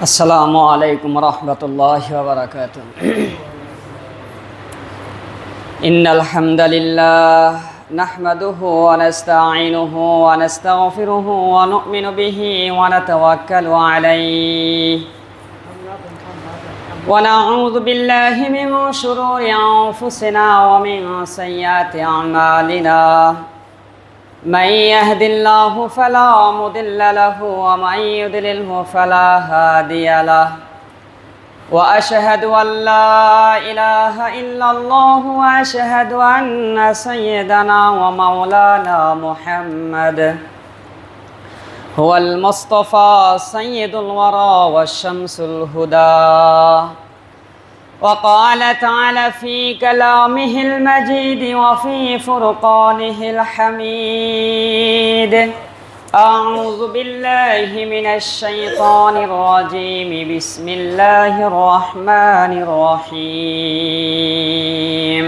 আসসালামু আলাইকুম রহমতুল্লাহি ওয়া বারাকাতুহু। ইন্নাল হামদালিল্লাহ নাহমাদুহু ওয়া নাস্তাঈনুহু ওয়া নাস্তাগফিরুহু ওয়া নু'মিনু বিহি ওয়া নাতাওয়াক্কালু আলাইহি ওয়া নাউযু বিল্লাহি মিন শুরুরি আনফুসিনা ওয়া মিন সাইয়্যাতি আমালিনা। من يهد الله فلا مضل له ومن يضلله فلا هادي له وأشهد أن لا إله إلا الله وأشهد أن سيدنا ومولانا محمد هو المصطفى سيد الورى والشمس الهدى. وقال تعالى في كلامه المجيد وفي فرقانه الحميد: أعوذ بالله من الشيطان الرجيم بسم الله الرحمن الرحيم.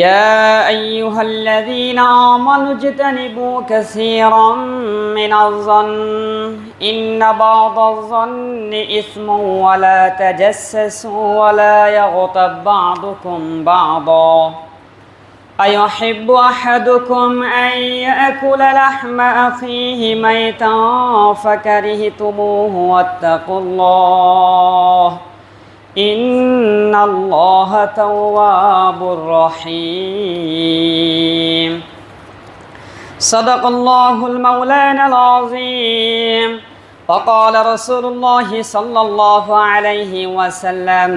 يا أيها الذين آمنوا اجتنبوا كثيرا من الظن إن بعض الظن إثم ولا تجسسوا ولا يغتب بعضكم بعضا أيحب أحدكم أن يأكل لحم أخيه ميتا فكرهتموه واتقوا الله إن الله تواب رحيم. صدق الله المولانا العظيم. وقال رسول الله صلى الله عليه وسلم: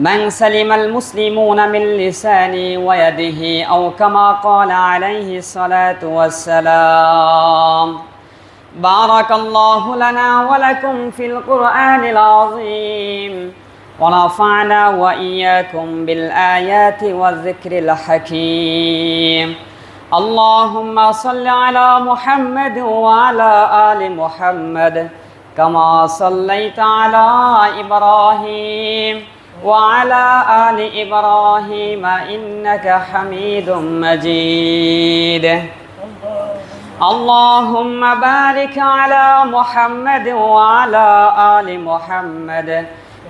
من سلم المسلمون من لسانه ويده أو كما قال عليه الصلاة والسلام. بارك الله لنا ولكم في القرآن العظيم ونفعنا وإياكم بالآيات والذكر الحكيم. اللهم صل على محمد وعلى آل محمد كما صليت على إبراهيم وعلى آل إبراهيم إنك حميد مجيد. اللهم بارك على محمد وعلى آل محمد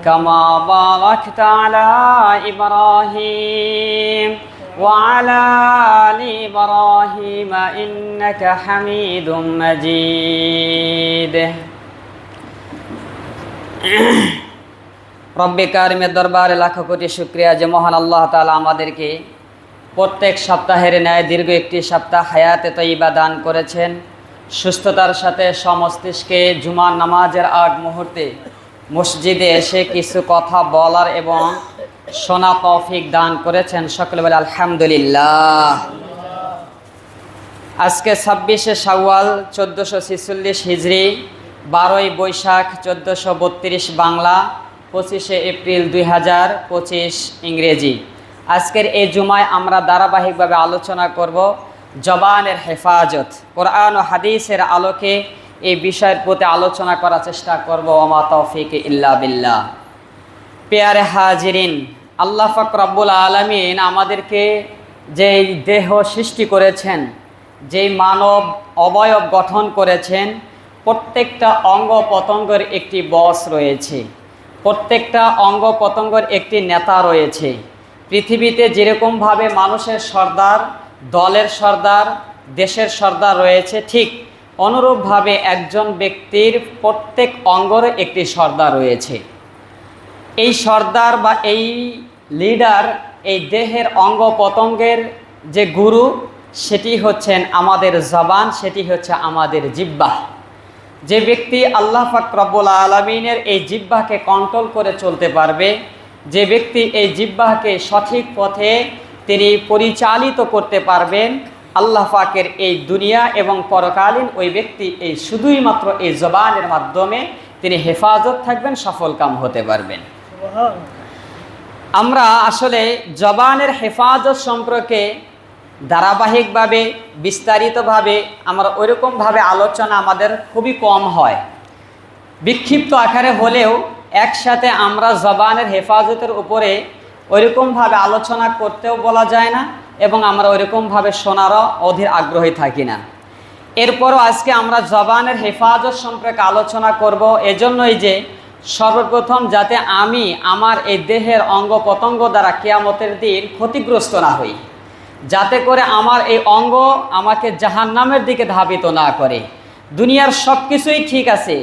كما باركت على إبراهيم وعلى آل إبراهيم إنك حميد مجيد. রব্বে কারিমের দরবারে লাখো কোটি শুকরিয়া যে মহান আল্লাহ তাআলা আমাদেরকে প্রত্যেক সপ্তাহের ন্যায় দীর্ঘ একটি সপ্তাহ হায়াতে তয়্যিবা দান করেছেন। সুস্থতার সাথে সমস্তিষ্কে জুমার নামাজের আগ মুহূর্তে মসজিদে এসে কিছু কথা বলার এবং শোনা তৌফিক দান করেছেন। সকলে বলে আলহামদুলিল্লাহ। আজকে 26শে শাওয়াল 1446 হিজরি, 12ই বৈশাখ 1432 বাংলা, 25শে এপ্রিল 2025 ইংরেজি। আজকের এই জুমায় আমরা ধারাবাহিকভাবে আলোচনা করব জবানের হেফাজত। কোরআন ও হাদিসের আলোকে এই বিষয়ের প্রতি আলোচনা করার চেষ্টা করব। ওমা তৌফিক ইল্লা বিল্লাহ। পেয়ারে হাজিরিন, আল্লাহ পাক রব্বুল আলামিন আমাদেরকে যেই দেহ সৃষ্টি করেছেন, যেই মানব অবয়ব গঠন করেছেন, প্রত্যেকটা অঙ্গ প্রত্যঙ্গের একটি বস রয়েছে, প্রত্যেকটা অঙ্গ প্রত্যঙ্গের একটি নেতা রয়েছে। পৃথিবীতে যেরকমভাবে মানুষের সর্দার, দলের সর্দার, দেশের সর্দার রয়েছে, ঠিক অনুরূপভাবে একজন ব্যক্তির প্রত্যেক অঙ্গের একটি সর্দার রয়েছে। এই সর্দার বা এই লিডার, এই দেহের অঙ্গ প্রত্যঙ্গের যে গুরু, সেটি হচ্ছেন আমাদের জবান, সেটি হচ্ছে আমাদের জিহ্বা। যে ব্যক্তি আল্লাহ পাক রব্বুল আলামিনের এই জিহ্বাকে কন্ট্রোল করে চলতে পারবে, যে ব্যক্তি এই জিহ্বাকে সঠিক পথে তিনি পরিচালিত করতে পারবেন, আল্লাহ পাকের এই দুনিয়া এবং পরকালীন ওই ব্যক্তি এই শুধুই মাত্র এই জবানের মাধ্যমে তিনি হেফাজত থাকবেন, সফল কাম হতে পারবেন। আমরা আসলে জবানের হেফাজত সম্পর্কে ধারাবাহিকভাবে বিস্তারিতভাবে আমরা ওইরকমভাবে আলোচনা আমাদের খুবই কম হয়। বিক্ষিপ্ত আকারে হলেও একসাথে আমরা জবানের হেফাজতের উপরে ওইরকমভাবে আলোচনা করতেও বলা যায় না এবং আমরা ওইরকমভাবে শোনারও অধীর আগ্রহী থাকি না। এরপরও আজকে আমরা জবানের হেফাজত সম্পর্কে আলোচনা করব, এজন্যই যে সর্বপ্রথম যাতে আমি আমার এই দেহের অঙ্গ প্রত্যঙ্গ দ্বারা কিয়ামতের দিন ক্ষতিগ্রস্ত না হই, যাতে করে আমার এই অঙ্গ আমাকে জাহান্নামের দিকে ধাবিত না করে। দুনিয়ার সব কিছুই ঠিক আছে,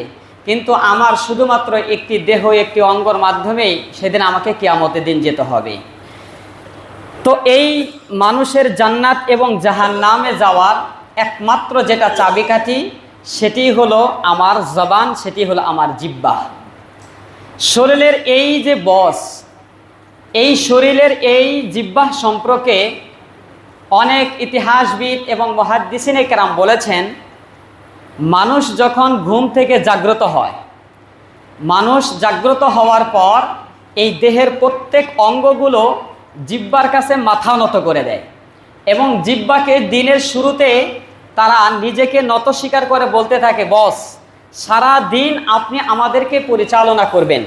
কিন্তু আমার শুধুমাত্র একটি দেহ, একটি অঙ্গর মাধ্যমেই সেদিন আমাকে কিয়ামতের দিন যেতে হবে। তো এই মানুষের জান্নাত এবং জাহান্নামে যাওয়ার একমাত্র যেটা চাবিকাঠি, সেটি হলো আমার জবান, সেটি হলো আমার জিহ্বা। শরীরের এই যে বস, এই শরীরের এই জিহ্বা সম্পর্কে অনেক ইতিহাসবিদ এবং মুহাদ্দিসিনে কেরাম বলেছেন, মানুষ যখন ঘুম থেকে জাগ্রত হয়, মানুষ জাগ্রত হওয়ার পর এই দেহের প্রত্যেক অঙ্গগুলো জিহ্বার কাছে মাথা নত করে দেয় এবং জিহ্বাকে দিনের শুরুতে তারা নিজেকে নত স্বীকার করে বলতে থাকে, বস সারা দিন আপনি আমাদেরকে পরিচালনা করবেন,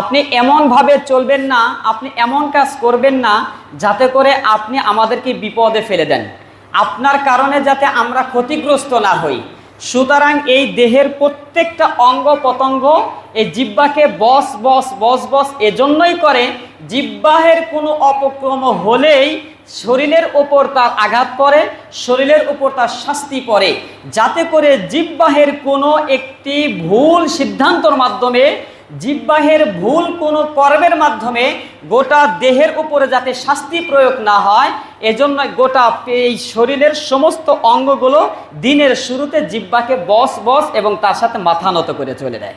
আপনি এমনভাবে চলবেন না, আপনি এমন কাজ করবেন না যাতে করে আপনি আমাদেরকে বিপদে ফেলে দেন, আপনার কারণে যাতে আমরা ক্ষতিগ্রস্ত না হই। সুতরাং এই দেহের প্রত্যেকটা অঙ্গ প্রত্যঙ্গ এই জিহ্বাকে বস বস বস বস এজন্যই করে, জিহ্বাহের কোনো অপক্রম হলেই শরীরের ওপর তার আঘাত করে, শরীরের উপর তার শাস্তি পড়ে, যাতে করে জিহ্বাহের কোনো একটি ভুল সিদ্ধান্তর মাধ্যমে, জিহ্বাহের ভুল কোনো কর্মের মাধ্যমে গোটা দেহের উপরে যাতে শাস্তি প্রয়োগ না হয়, এজন্য গোটা এই শরীরের সমস্ত অঙ্গগুলো দিনের শুরুতে জিহ্বাকে বস বস এবং তার সাথে মাথা নত করে চলে দেয়।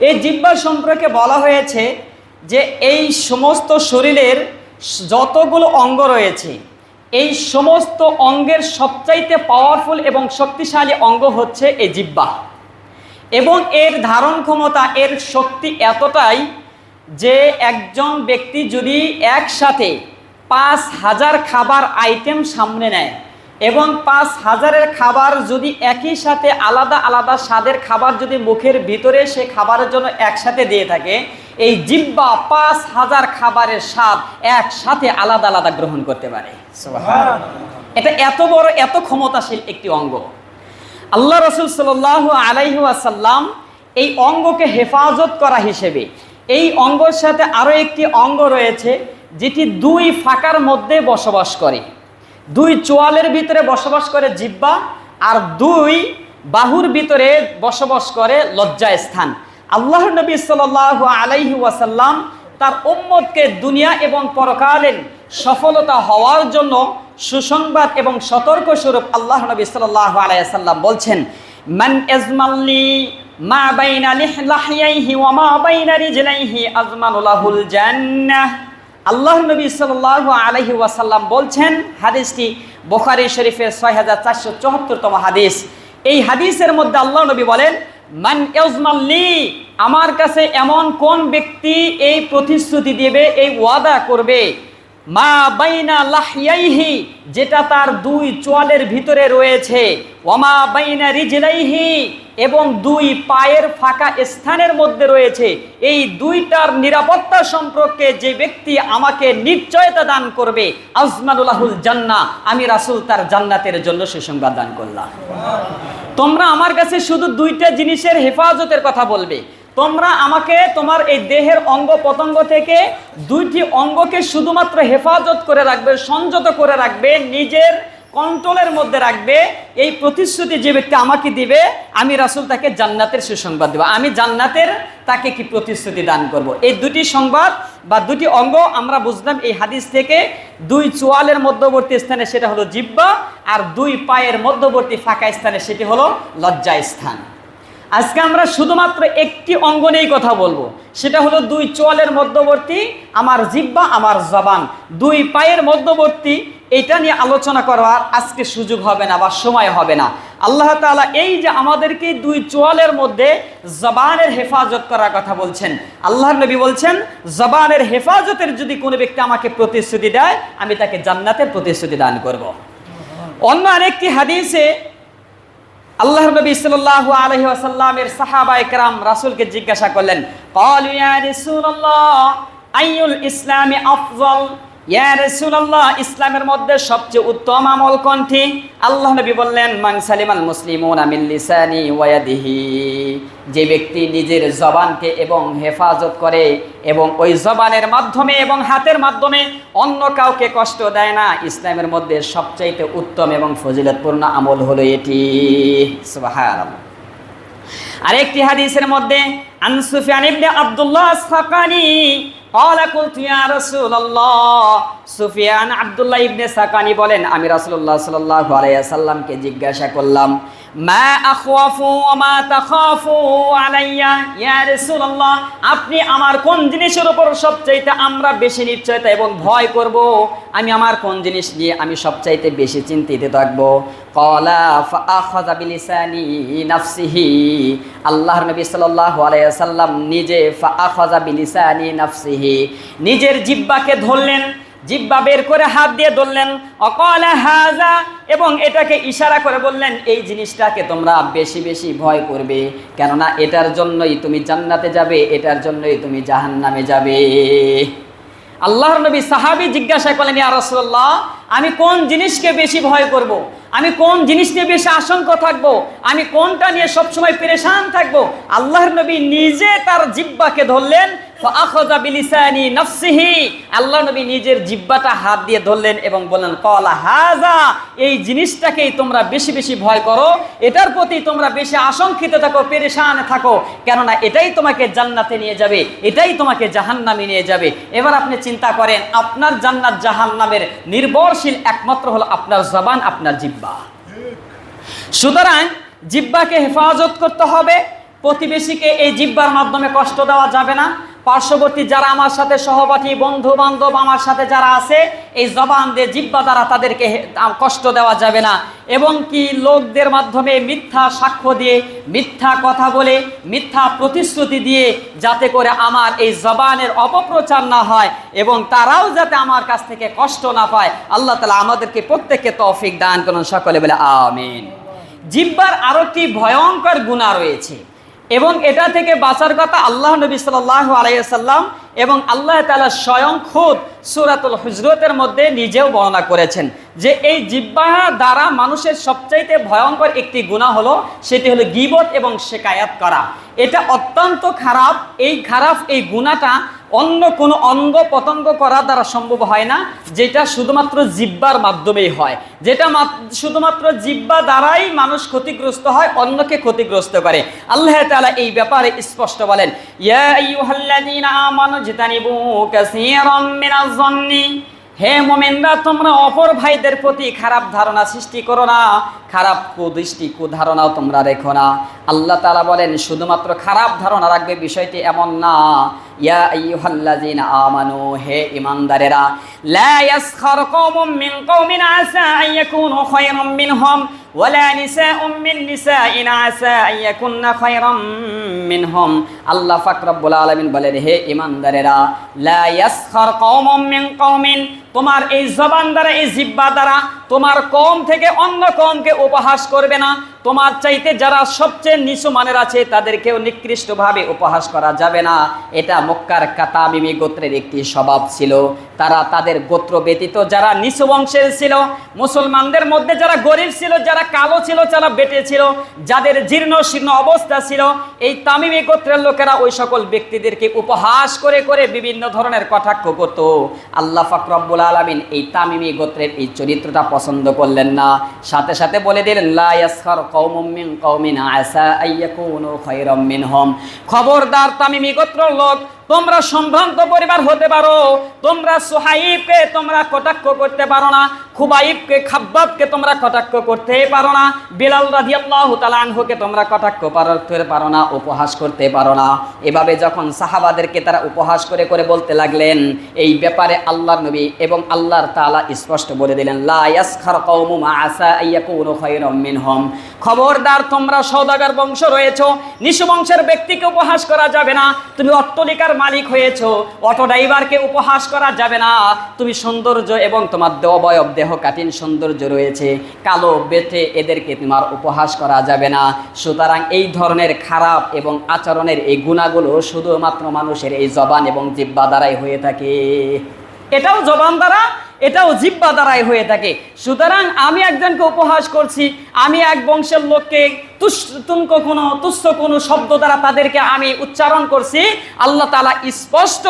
এই জিহ্বা সম্পর্কে বলা হয়েছে যে এই সমস্ত শরীরের যতগুলো অঙ্গ রয়েছে, এই সমস্ত অঙ্গের সবচাইতে পাওয়ারফুল এবং শক্তিশালী অঙ্গ হচ্ছে এই জিহ্বা, এবং এর ধারণ ক্ষমতা, এর শক্তি এতটাই যে একজন ব্যক্তি যদি একসাথে 5000 খাবার আইটেম সামনে নেয় এবং 5000 খাবার যদি একই সাথে আলাদা আলাদা স্বাদের খাবার যদি মুখের ভিতরে সে খাবারের জন্য একসাথে দিয়ে থাকে, এই জিহ্বা 5000 খাবারের স্বাদ একসাথে আলাদা আলাদা গ্রহণ করতে পারে। এটা এত বড়, এত ক্ষমতাশীল একটি অঙ্গ। আল্লাহ রাসূল সাল্লাল্লাহু আলাইহি ওয়াসাল্লাম এই অঙ্গকে হেফাজত করা হিসেবে, এই অঙ্গের সাথে আরও একটি অঙ্গ রয়েছে যেটি দুই ফাঁকার মধ্যে বসবাস করে, দুই চোয়ালের ভিতরে বসবাস করে জিহ্বা, আর দুই বাহুর ভিতরে বসবাস করে লজ্জা স্থান। আল্লাহর নবী সাল্লাল্লাহু আলাইহি ওয়াসাল্লাম তার উম্মতকে দুনিয়া এবং পরকালের সফলতা হওয়ার জন্য সুসংবাদ এবং সতর্ক স্বরূপ আল্লাহ নবী সাল্লাল্লাহু আলাইহি ওয়াসাল্লাম বলছেন, মান আজমালি মা বাইনা লিহলাহিহি ওয়া মা বাইনা রিজলাইহি আজমানু লাহুল জান্নাহ। আল্লাহ নবী সাল্লাল্লাহু আলাইহি ওয়াসাল্লাম বলছেন, হাদিসটি বুখারী শরীফের 6474তম হাদিস। এই হাদিসের মধ্যে আল্লাহ নবী বলেন, মান আজমালি, আমার কাছে এমন কোন ব্যক্তি এই প্রতিশ্রুতি দেবে, এই ওয়াদা করবে, মা বাইনা লাহিয়াইহি, যেটা তার দুই চোয়ালের ভিতরে রয়েছে, ওয়ামা বাইনা রিজলাইহি, এবং দুই পায়ের ফাঁকা স্থানের মধ্যে রয়েছে, এই দুইটার নিরাপত্তা সম্পর্কে যে ব্যক্তি আমাকে নিশ্চয়তা দান করবে, আজমানুল্লাহুল জান্নাহ, আমি রাসূল তার জান্নাতের জন্য সুসংবাদ দান করলাম। তোমরা আমার কাছে শুধু দুইটা জিনিসের হেফাজতের কথা বলবে, তোমরা আমাকে তোমার এই দেহের অঙ্গ প্রত্যঙ্গ থেকে দুইটি অঙ্গকে শুধুমাত্র হেফাজত করে রাখবে, সংযত করে রাখবে, নিজের কন্ট্রোলের মধ্যে রাখবে, এই প্রতিশ্রুতি যে ব্যক্তি আমাকে দিবে, আমি রাসূল তাকে জান্নাতের সুসংবাদ দেব, আমি জান্নাতের তাকে কি প্রতিশ্রুতি দান করব। এই দুটি সংবাদ বা দুটি অঙ্গ আমরা বুঝলাম এই হাদিস থেকে। দুই চোয়ালের মধ্যবর্তী স্থানে সেটা হলো জিহ্বা, আর দুই পায়ের মধ্যবর্তী ফাঁকা স্থানে সেটি হলো লজ্জা স্থান। আজকে আমরা শুধুমাত্র একটি অঙ্গ নিয়েই কথা বলবো, সেটা হলো দুই চোয়ালের মধ্যবর্তী আমার জিহ্বা, আমার জবান, দুই পায়ের মধ্যবর্তী, এটা নিয়ে আলোচনা করার আজকে সুযোগ হবে না বা সময় হবে না। আল্লাহ তাআলা এই যে আমাদেরকে দুই চোয়ালের মধ্যে জবানের হেফাজত করার কথা বলছেন, আল্লাহর নবী বলছেন, জবানের হেফাজতের যদি কোনো ব্যক্তি আমাকে প্রতিশ্রুতি দেয়, আমি তাকে জান্নাতের প্রতিশ্রুতি দান করব। অন্য আরেকটি হাদিসে আল্লাহর নবী সাল্লাল্লাহু আলাইহি ওয়াসাল্লামের সাহাবায়ে কেরাম রাসূলকে জিজ্ঞাসা করলেন, ক্বালু ইয়া রাসূলুল্লাহ আইয়ুল ইসলামি আফযল, ইয়া রাসূলুল্লাহ, ইসলামের মধ্যে সবচেয়ে উত্তম আমল কোনটি? আল্লাহ নবী বললেন, মান সালিমাল মুসলিমুনা মিন লিসানি ওয়া ইয়াদিহি, যে ব্যক্তি নিজের জবানকে এবং হেফাজত করে এবং ওই জবানের মাধ্যমে এবং হাতের মাধ্যমে অন্য কাউকে কষ্ট দেয় না, ইসলামের মধ্যে সবচাইতে উত্তম এবং ফজিলতপূর্ণ আমল হলো এটি। সুবহানাল্লাহ। আরেকটি হাদিসের মধ্যে আন সুফিয়ান ইবনে আব্দুল্লাহ আস-সাকানি قال قلت يا رسول الله, সুফিয়ান আব্দুল্লাহ ইবনে সাকানি বলেন, আমি রাসূলুল্লাহ সাল্লাল্লাহু আলাইহি ওয়াসাল্লামকে জিজ্ঞাসা করলাম, মা আখওয়াফু ওয়া মা তাখাফু আলাইয়া ইয়া রাসূলুল্লাহ, আপনি আমার কোন জিনিসের উপর সবচাইতে আমরা বেশি নিশ্চয়তা এবং ভয় করব, আমি আমার কোন জিনিস নিয়ে আমি সবচাইতে বেশি চিন্তিত থাকব? ক্বালা ফাআখাযা বিলিসানি নাফসিহি, আল্লাহর নবী সাল্লাল্লাহু আলাইহি ওয়াসাল্লাম নিজে ফাআখাযা বিলিসানি নাফসিহি, নিজের জিহ্বাকে ধরলেন, জিহ্বা বের করে হাত দিয়ে ধরলেন, অকালা হাযা, এবং এটাকে ইশারা করে বললেন, এই জিনিসটাকে তোমরা বেশি বেশি ভয় করবে, কেননা এটার জন্যই তুমি জান্নাতে যাবে, এটার জন্যই তুমি জাহান্নামে যাবে। আল্লাহর নবী সাহাবী জিজ্ঞাসা করলেন, ইয়া রাসূলুল্লাহ, আমি কোন জিনিসকে বেশি ভয় করব, আমি কোন জিনিস নিয়ে বেশি আশঙ্কা থাকবো, আমি কোনটা নিয়ে সবসময় পেরেশান থাকবো? আল্লাহর নবী নিজে তার জিহ্বাকে ধরলেন, ফাআখাযা বিলিসানি নাফসিহি, আল্লাহর নবী নিজের জিহ্বাটা হাত দিয়ে ধরলেন এবং বললেন, ক্বালা হাযা, এই জিনিসটাকেই তোমরা বেশি বেশি ভয় করো, এটার প্রতি তোমরা বেশি আশঙ্কিত থাকো, পেরেশান থাকো, কেননা এটাই তোমাকে জান্নাতে নিয়ে যাবে, এটাই তোমাকে জাহান্নামে নিয়ে যাবে। এবার আপনি চিন্তা করেন, আপনার জান্নাত জাহান্নামের নির্ভরশীল একমাত্র হলো আপনার জবান, আপনার জিহ্বা। সুতরাং জিহ্বাকে হেফাজত করতে হবে, প্রতিবেশীকে এই জিহ্বার মাধ্যমে কষ্ট দেওয়া যাবে না, পার্শ্ববর্তী যারা আমার সাথে সহপাঠী বন্ধু বান্ধব আমার সাথে যারা আছে, এই জবান দিয়ে জিহ্বা দ্বারা তাদেরকে কষ্ট দেওয়া যাবে না, এবং কি লোকদের মাধ্যমে মিথ্যা সাক্ষ্য দিয়ে, মিথ্যা কথা বলে, মিথ্যা প্রতিশ্রুতি দিয়ে যাতে করে আমার এই জবানের অপপ্রচার না হয় এবং তারাও যাতে আমার কাছ থেকে কষ্ট না পায়, আল্লাহ তাআলা আমাদেরকে প্রত্যেককে তৌফিক দান করুন, সকলে বলে আমিন। জিহ্বার আরো একটি ভয়ঙ্কর গুনাহ রয়েছে এবং এটা থেকে বাঁচার কথা আল্লাহ নবী সাল্লাল্লাহু আলাইহি ওয়াসাল্লাম এবং আল্লাহ তাআলা স্বয়ং খুদ সূরাতুল হুজরাতের মধ্যে নিজেও বর্ণনা করেছেন যে এই জিহ্বা দ্বারা মানুষের সবচাইতে ভয়ঙ্কর একটি গুনাহ হলো, সেটি হলো গীবত এবং শিকায়াত করা। এটা অত্যন্ত খারাপ। এই গুনাহটা অন্য কোনো অঙ্গ পতঙ্গ করা দ্বারা সম্ভব হয় না, যেটা শুধুমাত্র জিহ্বার মাধ্যমেই হয়, যেটা শুধুমাত্র জিহ্বা দ্বারাই মানুষ ক্ষতিগ্রস্ত হয়, অন্যকে ক্ষতিগ্রস্ত করে। আল্লাহ তাআলা এই ব্যাপারে স্পষ্ট বলেন, ইয়া আইয়ুহাল্লাযীনা আমানু ইজতানিবু কাসীরাম মিনাজ যন্নি, হে মুমিনরা, তোমরা অপর ভাইদের প্রতি খারাপ ধারণা সৃষ্টি করো না, খারাপ কুদৃষ্টি কুধারণাও তোমরা রেখো না। আল্লাহ তাআলা বলেন শুধুমাত্র খারাপ ধারণা রাখবে, বিষয়টি এমন না। ইয়া আইয়ুহাল্লাযীনা আমানু, হে ঈমানদারেরা, লা ইয়াসখার কওমুম মিন কওমিন আসা আন ইয়াকুনু খায়রাম মিনহুম ওয়ালা নিসাউম মিন নিসাইন আসা আন ইয়াকুননা খায়রাম মিনহুম। আল্লাহ পাক রব্বুল আলামিন বলেন, হে ঈমানদারেরা, লা ইয়াসখার কওমুম মিন কওমিন, তোমার এই জবান দ্বারা, এই জিহ্বা দ্বারা তোমার কওম থেকে অন্য কওমকে উপহাস করবে না। তোমার চাইতে যারা সবচেয়ে নিচু মানের আছে তাদেরকেও নিকৃষ্টভাবে উপহাস করা যাবে না। এটা মক্কার তামিমি গোত্রের একটি স্বভাব ছিল। তারা তাদের গোত্র ব্যতীত যারা নিচু বংশের ছিল, মুসলমানদের মধ্যে যারা গরিব ছিল, যারা কালো ছিল, যারা বেটে ছিল, যাদের জীর্ণ শীর্ণ অবস্থা ছিল, এই তামিমি গোত্রের লোকেরা ওই সকল ব্যক্তিদেরকে উপহাস করে করে বিভিন্ন ধরনের কটাক্ষ করত। আল্লাহ পাক রব্বুল আলামিন এই তামিমি গোত্রের এই চরিত্রটা পছন্দ করলেন না, সাথে সাথে বলে দিলেন, লা ইয়াসখার কওমুম মিন কওমিন আসা আন ইয়াকুনু খায়রাম মিনহুম। খবরদার তামিমি গোত্রের লোক, তোমরা সম্ভ্রান্ত পরিবার হতে পারো, তোমরা সুহাইবকে তোমরা কটাক্ষ করতে পারো না, খুবাইবকে খাব্বাবকে তোমরা কটাক্ষ করতে পারো না, বিলাল রাদিয়াল্লাহু তাআলা আনহুকে তোমরা কটাক্ষ করতে পারো না, উপহাস করতে পারো না। এভাবে যখন সাহাবাদেরকে তারা উপহাস করে করে বলতে লাগলেন, এই ব্যাপারে আল্লাহর নবী এবং আল্লাহর তাআলা স্পষ্ট বলে দিলেন, লা ইয়াসখার কওমুম আসা আন ইয়াকুনু খায়রাম মিনহুম। খবরদার, তোমরা সওদাগর বংশ রয়েছো, নিচু বংশের ব্যক্তিকে উপহাস করা যাবে না। তুমি অট্টালিকার মালিক হয়েছো, অটো ড্রাইভারকে উপহাস করা যাবে না। তুমি সৌন্দর্য এবং তোমার অবয়ব দেহ কাঠিন সৌন্দর্য রয়েছে, কালো বেটে, এদেরকে তোমার উপহাস করা যাবে না। সুতরাং এই ধরনের খারাপ এবং আচরণের এই গুণাগুলো শুধুমাত্র মানুষের এই জবান এবং জিহ্বা দ্বারাই হয়ে থাকে। এটাও জবান দ্বারা, এটাও জিহ্বা দ্বারাই হয়ে থাকে। সুতরাং আমি একজনকে উপহাস করছি, আমি এক বংশের লোককে তুচ্ছ কোনো শব্দ দ্বারা তাদেরকে আমি উচ্চারণ করছি, আল্লাহ তাআলা স্পষ্ট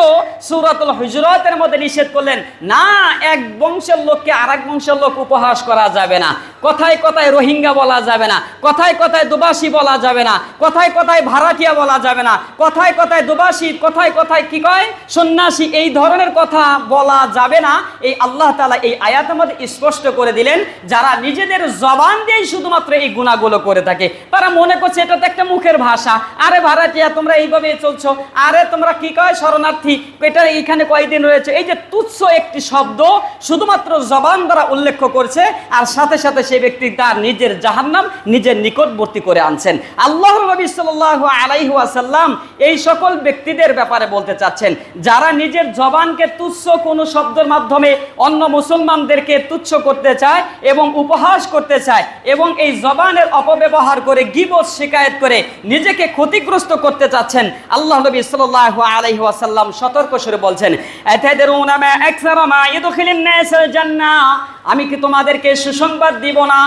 সূরাতুল হুজুরাতের মধ্যে নিষেধ করলেন, না, এক বংশের লোককে আর এক বংশের লোক উপহাস করা যাবে না। কথায় কথায় রোহিঙ্গা বলা যাবে না, কথায় কথায় দুবাসী বলা যাবে না, কথায় কথায় ভাড়াটিয়া বলা যাবে না, কথায় কথায় দুবাসী, কথায় কথায় কি কয় সন্ন্যাসী, এই ধরনের কথা বলা যাবে না। এই আল্লাহ তাআলা এই আয়াতের মধ্যে স্পষ্ট করে দিলেন, যারা নিজেদের জবান দিয়েই শুধুমাত্র এই গুনাহগুলো করে থাকে, তারা মনে করছে এটা তো একটা মুখের ভাষা, আরে ভাড়াটিয়া তোমরা এইভাবে চলছো, আরে তোমরা কি কয় শরণার্থী, এটা এইখানে কয়দিন রয়েছে, এই যে তুচ্ছ একটি শব্দ শুধুমাত্র জবান দ্বারা উল্লেখ করছে, আর সাথে সাথে সেই ব্যক্তি তার নিজের জাহান্নাম নিজের নিকটবর্তী করে আনছেন। আল্লাহর নবী সাল্লাল্লাহু আলাইহি ওয়াসাল্লাম এই সকল ব্যক্তিদের ব্যাপারে বলতে চাচ্ছেন, যারা নিজের জবানকে তুচ্ছ কোনো শব্দের মাধ্যমে অন্য মুসলমানদেরকে তুচ্ছ করতে চায় এবং উপহাস করতে চায়, এবং এই জবানের অপব্যবহার করে গীবত শিকায়েত করে নিজেকে ক্ষতিগ্রস্ত করতে চাচ্ছেন, আল্লাহ নবী সাল্লাল্লাহু আলাইহি ওয়াসাল্লাম সতর্ক সুরে বলছেন, আতাদরুনা মা আকসারা মা ইদখিলুন নাসাল জান্নাহ, আমি কি তোমাদেরকে সুসংবাদ দিব না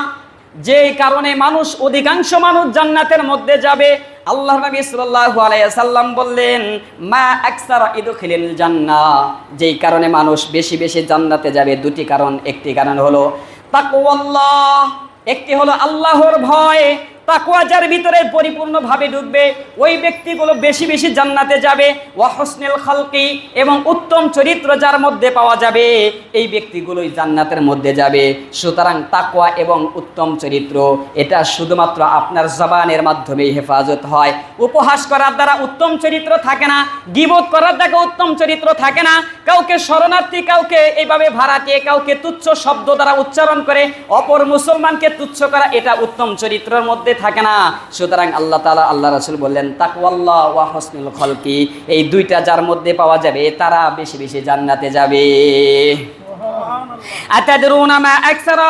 যেই কারণে মানুষ, অধিকাংশ মানুষ জান্নাতের মধ্যে যাবে? আল্লাহ নবী সাল্লাল্লাহু আলাইহি ওয়াসাল্লাম বললেন, মা আকসারা ইদখিলুল জান্নাহ, যেই কারণে মানুষ বেশি বেশি জান্নাতে যাবে, দুটি কারণ। একটি কারণ হলো তাকওয়াল্লাহ, একটি হলো আল্লাহর ভয়। তাকওয়া যার ভিতরে পরিপূর্ণভাবে ঢুকবে, ওই ব্যক্তিগুলো বেশি বেশি জান্নাতে যাবে। ওয়া হুসনুল খালকি, এবং উত্তম চরিত্র যার মধ্যে পাওয়া যাবে, এই ব্যক্তিগুলোই জান্নাতের মধ্যে যাবে। সুতরাং তাকওয়া এবং উত্তম চরিত্র এটা শুধুমাত্র আপনার জবানের মাধ্যমেই হেফাজত হয়। উপহাস করার দ্বারা উত্তম চরিত্র থাকে না, গীবত করার দ্বারা উত্তম চরিত্র থাকে না। কাউকে শরণার্থী, কাউকে এইভাবে ভাড়াটিয়ে, কাউকে তুচ্ছ শব্দ দ্বারা উচ্চারণ করে অপর মুসলমানকে তুচ্ছ করা, এটা উত্তম চরিত্রের মধ্যে থাকে না। সুতরাং আল্লাহ তাআলা, আল্লাহ রাসূল বললেন, তাকওয়াল্লাহ ওয়া হুসনুল খালকি, এই দুইটা যার মধ্যে পাওয়া যাবে তারা বেশি বেশি জান্নাতে যাবে। আতাদরুনা মা আকসারা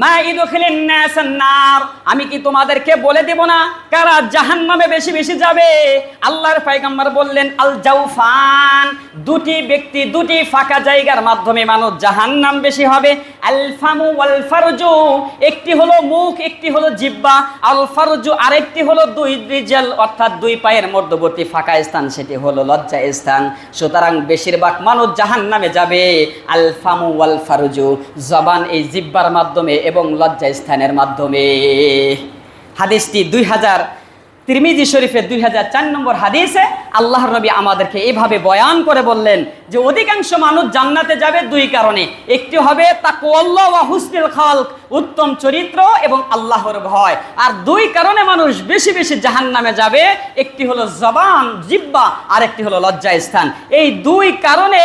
মা ইদখিলুন নাসান নার, আমি কি তোমাদেরকে বলে দেব না কারা জাহান্নামে বেশি বেশি যাবে? আল্লাহর পয়গম্বর বললেন, আল জাওফান, দুটি ব্যক্তি, দুটি ফাঁকা জায়গার মাধ্যমে মানুষ জাহান্নাম বেশি হবে। আল ফামু ওয়াল ফারজু, একটি হলো মুখ, একটি হলো জিহ্বা। আল ফারজু, আরেকটি হলো দুই রিজাল, অর্থাৎ দুই পায়ের মধ্যবর্তী ফাঁকা স্থান, সেটি হলো লজ্জা স্থান। সুতরাং বেশিরভাগ মানুষ জাহান্নামে যাবে আল ফামু ওয়াল ফারজু, জবান এই জিহ্বার মাধ্যমে এবং লজ্জা স্থানের মাধ্যমে। হাদিসটি 2000 তিরমিজি শরীফের 2004 নম্বর হাদিসে আল্লাহর নবী আমাদেরকে এইভাবে বয়ান করে বললেন যে অধিকাংশ মানুষ জান্নাতে যাবে দুই কারণে। একটি হবে তাকওয়াল্লাহ ওয়া হুসনুল খালক, উত্তম চরিত্র এবং আল্লাহর ভয়। আর দুই কারণে মানুষ বেশি বেশি জাহান্নামে যাবে, একটি হলো জবান, জিহ্বা, আর একটি হলো লজ্জা স্থান। এই দুই কারণে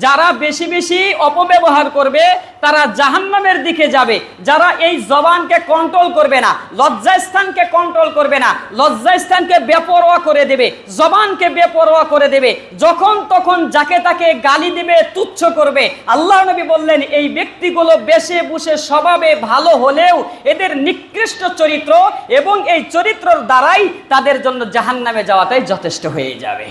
যারা বেশি বেশি অপব্যবহার করবে তারা জাহান্নামের দিকে যাবে। যারা এই জবানকে কন্ট্রোল করবে না, লজ্জা স্থানকে কন্ট্রোল করবে না, লজ্জা স্থানকে বেপরোয়া করে দেবে, জবানকে বেপরোয়া করে দেবে, যখন তখন যাকে তাকে গালি দিবে, তুচ্ছ করবে, আল্লাহ নবী বললেন এই ব্যক্তিগুলো বেশে বসে স্বভাবে ভালো হলেও এদের নিকৃষ্ট চরিত্র এবং এই চরিত্রের দ্বারাই তাদের জন্য জাহান্নামে যাওয়াটাই যথেষ্ট হয়ে যাবে।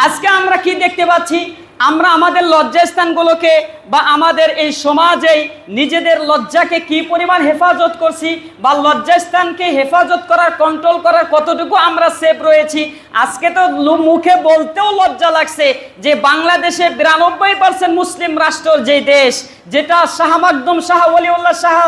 আজকে আমরা কি দেখতে পাচ্ছি? আমরা আমাদের লজ্জাস্থানগুলোকে বা আমাদের এই সমাজে নিজেদের লজ্জাকে কি পরিমাণ হেফাজত করছি, বা লজ্জাস্থানকে হেফাজত করার, কন্ট্রোল করার কতটুকু আমরা সেফ রয়েছি। আজকে তো মুখে বলতেও লজ্জা লাগছে যে বাংলাদেশে 92% মুসলিম রাষ্ট্র যে দেশ, যেটা শাহ মাকদুম শাহ ওলিউল্লাহ শাহ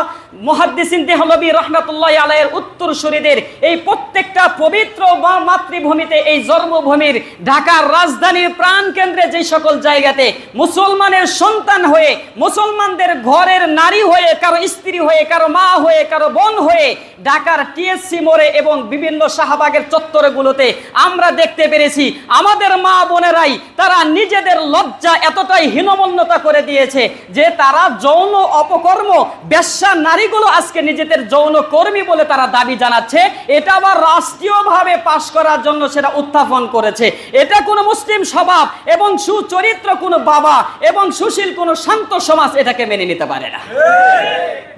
মুহাদ্দিসিন দেহলভী রহমাতুল্লাহি আলাইহির উত্তরসূরিদের এই প্রত্যেকটা পবিত্র বা মাতৃভূমিতে, এই জন্মভূমির ঢাকার রাজধানীর প্রাণকেন্দ্রে যে সকল জায়গাতে মুসলমানের সন্তান হয়ে, মুসলমানদের ঘরের নারী হয়ে, কারো স্ত্রী হয়ে, কারো মা হয়ে, কারো বোন হয়ে ঢাকার টিএসসি মোড়ে এবং বিভিন্ন শাহবাগের চত্বরগুলোতে আমরা দেখতে পেরেছি আমাদের মা বোনেরাই তারা নিজেদের লজ্জা এতটাই হীনমন্যতা করে দিয়েছে যে তারা যৌন অপকর্ম, বেশ্যা নারীগুলো আজকে নিজেদের যৌন কর্মী বলে তারা দাবি জানাচ্ছে। এটা আবার রাষ্ট্রীয়ভাবে পাশ করার জন্য সেটা উত্থাপন করেছে। এটা কোনো মুসলিম স্বভাব এবং সুচরিত্র কোনো বাবা এবং সুশীল কোনো শান্ত সমাজ এটাকে মেনে নিতে পারে না।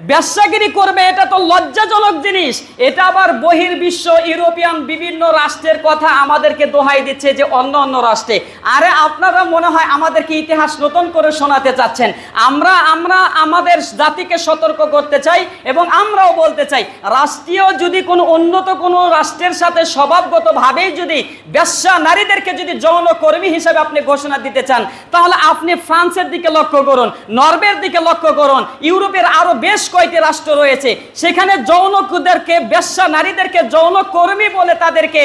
ব্যবসাগিরি করবে, এটা তো লজ্জাজনক জিনিস। এটা আবার বহির্বিশ্ব ইউরোপিয়ান বিভিন্ন রাষ্ট্রের কথা আমাদেরকে দোহাই দিচ্ছে যে অন্য অন্য রাষ্ট্রে। আরে আপনারা মনে হয় আমাদেরকে ইতিহাস নতুন করে শোনাতে চাচ্ছেন। আমরা আমাদের জাতিকে সতর্ক করতে চাই এবং আমরাও বলতে চাই, রাষ্ট্রীয় যদি কোনো উন্নত কোনো রাষ্ট্রের সাথে স্বভাবগতভাবেই যদি ব্যবসা নারীদেরকে যদি যৌনকর্মী হিসেবে আপনি ঘোষণা দিতে চান, তাহলে আপনি ফ্রান্সের দিকে লক্ষ্য করুন, নরওয়ের দিকে লক্ষ্য করুন, ইউরোপের আরো বেশ কয়েকটি রাষ্ট্র রয়েছে, সেখানে যৌনদেরকে ব্যবসা নারীদেরকে যৌনকর্মী বলে তাদেরকে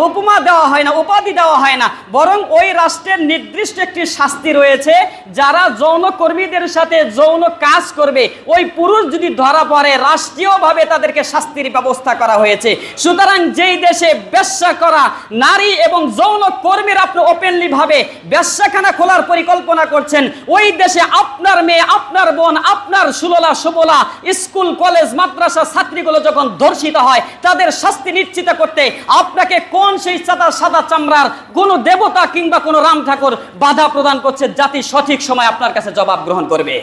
উপমা দেওয়া হয় না, উপাধি দেওয়া হয় না, বরং ওই রাষ্ট্রের নির্দিষ্ট একটি শাস্তি রয়েছে। যারা যৌনকর্মীদের সাথে যৌন কাজ করবে, ওই পুরুষ যদি ধরা পড়ে রাষ্ট্রীয়ভাবে তাদেরকে শাস্তির ব্যবস্থা করা হয়েছে। সুতরাং যেই দেশে ব্যবসা করা নারী এবং যৌনকর্মীর আপনি ওপেনলি ভাবে ব্যবসাখানা খোলার পরিকল্পনা করছেন, ওই দেশে আপনার মেয়ে, আপনার বোন, আপনার সুললা সুবলা স্কুল কলেজ মাদ্রাসা ছাত্রীগুলো যখন ধর্ষিত হয়, তাদের শাস্তি নিশ্চিত করতে আপনাকে কোন সেই সাদা চামড়ার কোন দেবতা কিংবা কোন রাম ঠাকুর বাধা প্রদান করছে? জাতি সঠিক সময় আপনার কাছে জবাব গ্রহণ করবে।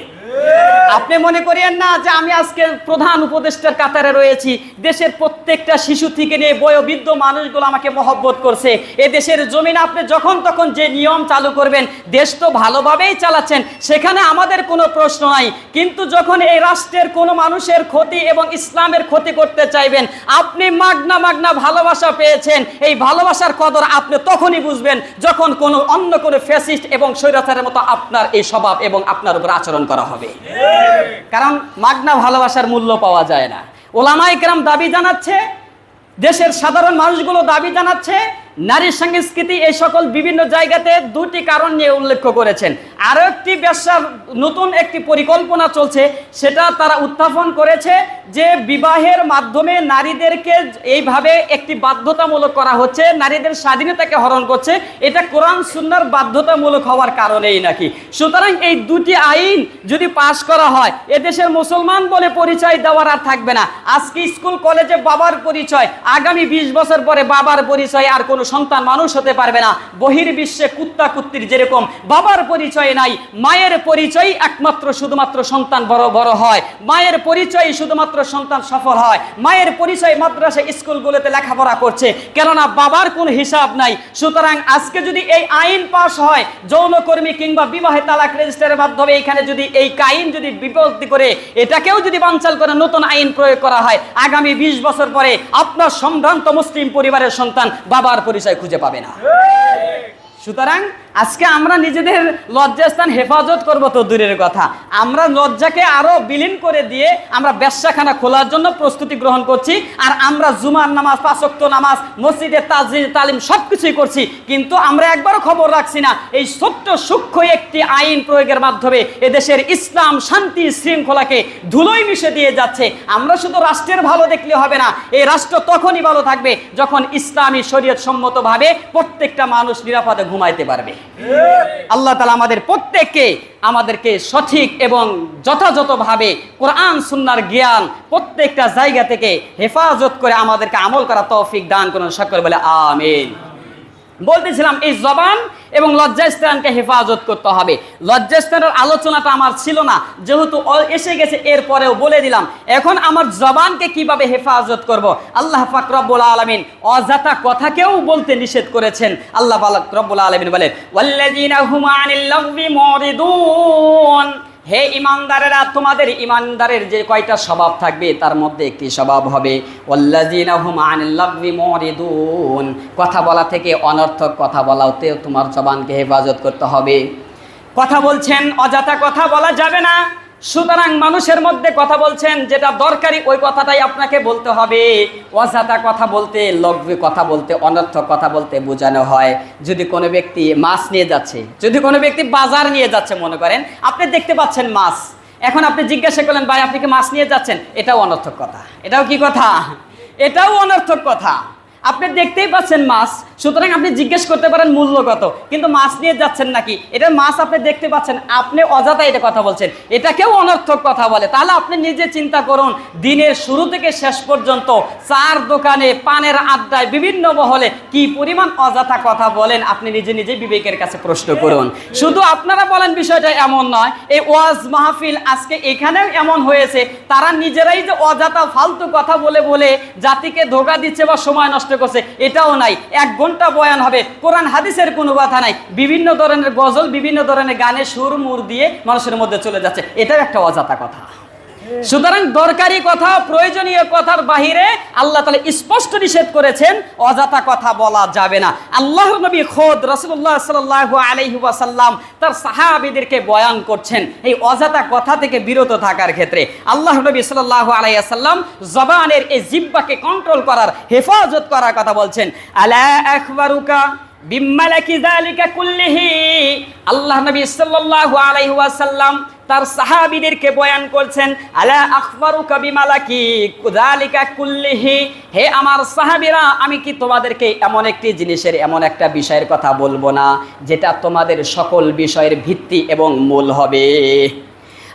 আপনি মনে করিয়েন না যে আমি আজকে প্রধান উপদেষ্টার কাতারে রয়েছি, দেশের প্রত্যেকটা শিশু থেকে নিয়ে বয়োবৃদ্ধ মানুষগুলো আমাকে মহব্বত করছে। এ দেশের জমিনে আপনি যখন তখন যে নিয়ম চালু করবেন, দেশ তো ভালোভাবেই চালাচ্ছেন, সেখানে আমাদের কোনো প্রশ্ন নাই। কিন্তু যখন এই রাষ্ট্রের কোনো মানুষের ক্ষতি এবং ইসলামের ক্ষতি করতে চাইবেন, আপনি মাগনা ভালোবাসা পেয়েছেন, এই ভালোবাসার কদর আপনি তখনই বুঝবেন যখন কোনো অন্য কোনো ফ্যাসিস্ট এবং স্বৈরাচারের মতো আপনার এই স্বভাব এবং আপনার উপর আচরণ করা হবে। কারণ মাগনা ভালোবাসার মূল্য পাওয়া যায় না। ওলামায়ে কেরাম দাবি জানাচ্ছে, দেশের সাধারণ মানুষগুলো দাবি জানাচ্ছে, নারী সংস্কৃতি এই সকল বিভিন্ন জায়গাতে দুটি কারণ নিয়ে উল্লেখ করেছেন। আরো একটি ব্যবসার নতুন একটি পরিকল্পনা চলছে, সেটা তারা উত্থাপন করেছে যে বিবাহের মাধ্যমে নারীদেরকে এইভাবে একটি বাধ্যতামূলক করা হচ্ছে, নারীদের স্বাধীনতাকে হরণ করছে। এটা কোরআন সুন্নাহর বাধ্যতামূলক হওয়ার কারণেই নাকি। সুতরাং এই দুটি আইন যদি পাশ করা হয়, এদেশের মুসলমান বলে পরিচয় দেওয়ার আর থাকবে না। আজকে স্কুল কলেজে বাবার পরিচয়, আগামী 20 বছর পরে বাবার পরিচয় আর কোনো সন্তান মানুষ হতে পারবে না। বহির্বিশ্বে কুত্তা কুত্তির যেরকম বাবার পরিচয় নাই, মায়ের পরিচয় একমাত্র শুধুমাত্র সন্তান বড় হয়, মায়ের পরিচয় শুধুমাত্র সন্তান সফল হয়, মায়ের পরিচয় মাদ্রাসা স্কুলগুলোতে লেখাপড়া করছে, কেননা বাবার কোনো হিসাব নাই। সুতরাং আজকে যদি এই আইন পাস হয়, যৌনকর্মী কিংবা বিবাহে তালাক রেজিস্টারের মাধ্যমে এখানে যদি এই আইন যদি বিপত্তি করে এটাকেও যদি বানচাল করে নতুন আইন প্রয়োগ করা হয়, আগামী 20 বছর পরে আপনার সম্ভ্রান্ত মুসলিম পরিবারের সন্তান বাবার পরিচয় খুঁজে পাবে না। সুতরাং আজকে আমরা নিজেদের লজ্জাস্থান হেফাজত করব তো দূরের কথা, আমরা লজ্জাকে আরো বিলীন করে দিয়ে আমরা ব্যবসাখানা খোলার জন্য প্রস্তুতি গ্রহণ করছি। আর আমরা জুমার নামাজ, 5 ওয়াক্ত নামাজ, মসজিদে তালিম সবকিছুই করছি, কিন্তু আমরা একবারও খবর রাখছি না এই ছোট্ট সূক্ষ্ম একটি আইন প্রয়োগের মাধ্যমে এদেশের ইসলাম, শান্তি, শৃঙ্খলাকে ধুলোয় মিশে দিয়ে যাচ্ছে। আমরা শুধু রাষ্ট্রের ভালো দেখলে হবে না, এই রাষ্ট্র তখনই ভালো থাকবে যখন ইসলামী শরীয়ত সম্মতভাবে প্রত্যেকটা মানুষ নিরাপদে ঘুমাইতে পারবে। আল্লাহ তাআলা আমাদেরকে সঠিক এবং যথাযথভাবে কোরআন সুন্নাহর জ্ঞান প্রত্যেকটা জায়গা থেকে হেফাজত করে আমাদেরকে আমল করা তৌফিক দান করুন। সকলে বলে আমিন। বলতেছিলাম এই জবান এবং লজ্জাস্থানকে হেফাজত করতে হবে। লজ্জাস্থানের আলোচনাটা আমার ছিল না, যেহেতু এসে গেছে এরপরেও বলে দিলাম। এখন আমার জবানকে কিভাবে হেফাজত করব? আল্লাহ পাক রব্বুল আলামিন অযথা কথাকেও বলতে নিষেধ করেছেন। আল্লাহ পাক রব্বুল আলামিন বলেন, ওয়াল্লাযীনা হুম আনিল লাগবি মুরিদুন। হে ইমানদারেরা, তোমাদের ইমানদারের যে কয়টা স্বভাব থাকবে তার মধ্যে একটি স্বভাব হবে ওয়াল্লাযীনা হুম আনিল লাগবি মুরিদুন। কথা বলা থেকে অনর্থক কথা বলাতেও তোমার জবানকে হেফাজত করতে হবে। কথা বলছেন, অযথা কথা বলা যাবে না। সুতরাং মানুষের মধ্যে কথা বলছেন, যেটা দরকারি ওই কথাটাই আপনাকে বলতে হবে। অযথা কথা বলতে, লগবি কথা বলতে, অনর্থক কথা বলতে বোঝানো হয় যদি কোনো ব্যক্তি মাছ নিয়ে যাচ্ছে, যদি কোনো ব্যক্তি বাজার নিয়ে যাচ্ছে, মনে করেন আপনি দেখতে পাচ্ছেন মাছ, এখন আপনি জিজ্ঞাসা করলেন ভাই আপনি কি মাছ নিয়ে যাচ্ছেন, এটাও অনর্থক কথা। এটাও কি কথা? এটাও অনর্থক কথা। আপনি দেখতেই পাচ্ছেন মাছ, সুতরাং আপনি জিজ্ঞেস করতে পারেন মূল্য কত, কিন্তু মাছ নিয়ে যাচ্ছেন নাকি, এটা মাছ আপনি দেখতে পাচ্ছেন, আপনি অযথা এটা কথা বলছেন, এটাকেও অনর্থক কথা বলে। তাহলে আপনি নিজে চিন্তা করুন, দিনের শুরু থেকে শেষ পর্যন্ত চার দোকানে, পানের আড্ডায়, বিভিন্ন মহলে কি পরিমাণ অযথা কথা বলেন, আপনি নিজে নিজে বিবেকের কাছে প্রশ্ন করুন। শুধু আপনারা বলেন বিষয়টা এমন নয়, এই ওয়াজ মাহফিল আজকে এখানেও এমন হয়েছে, তারা নিজেরাই যে অযথা ফালতু কথা বলে বলে জাতিকে ধোঁকা দিচ্ছে বা সময় নষ্ট করছে, এটাও নাই। 1 ঘন্টা বয়ান হবে, কোরআন হাদিসের কোনো কথা নাই, বিভিন্ন ধরনের গজল, বিভিন্ন ধরনের গানে সুর মুর দিয়ে মানুষের মধ্যে চলে যাচ্ছে, এটাও একটা অযথা কথা। সুতরাং দরকারি কথা, প্রয়োজনীয় কথার বাহিরে আল্লাহ তাআলা স্পষ্ট নিষেধ করেছেন, অযথা কথা বলা যাবে না। আল্লাহর নবী খোদ রাসূলুল্লাহ সাল্লাল্লাহু আলাইহি ওয়াসাল্লাম তার সাহাবীদেরকে বয়ান করছেন এই অযথা কথা থেকে বিরত থাকার ক্ষেত্রে। আল্লাহর নবী সাল্লাল্লাহু আলাইহি ওয়াসাল্লাম জবানের এই জিহ্বাকে কন্ট্রোল করার, হেফাজত করার কথা বলছেন। আলা আখবারুকা বিমালাকি যালিকা কুল্লিহি। আল্লাহ নবী সাল্লাল্লাহু আলাইহি ওয়াসাল্লাম তার সাহাবীদেরকে বয়ান করছেন, আলা আখবারুকা বিমালাকি যালিকা কুল্লিহি, হে আমার সাহাবীরা, আমি কি তোমাদেরকে এমন একটি জিনিসের, এমন একটা বিষয়ের কথা বলবো না যেটা তোমাদের সকল বিষয়ের ভিত্তি এবং মূল হবে।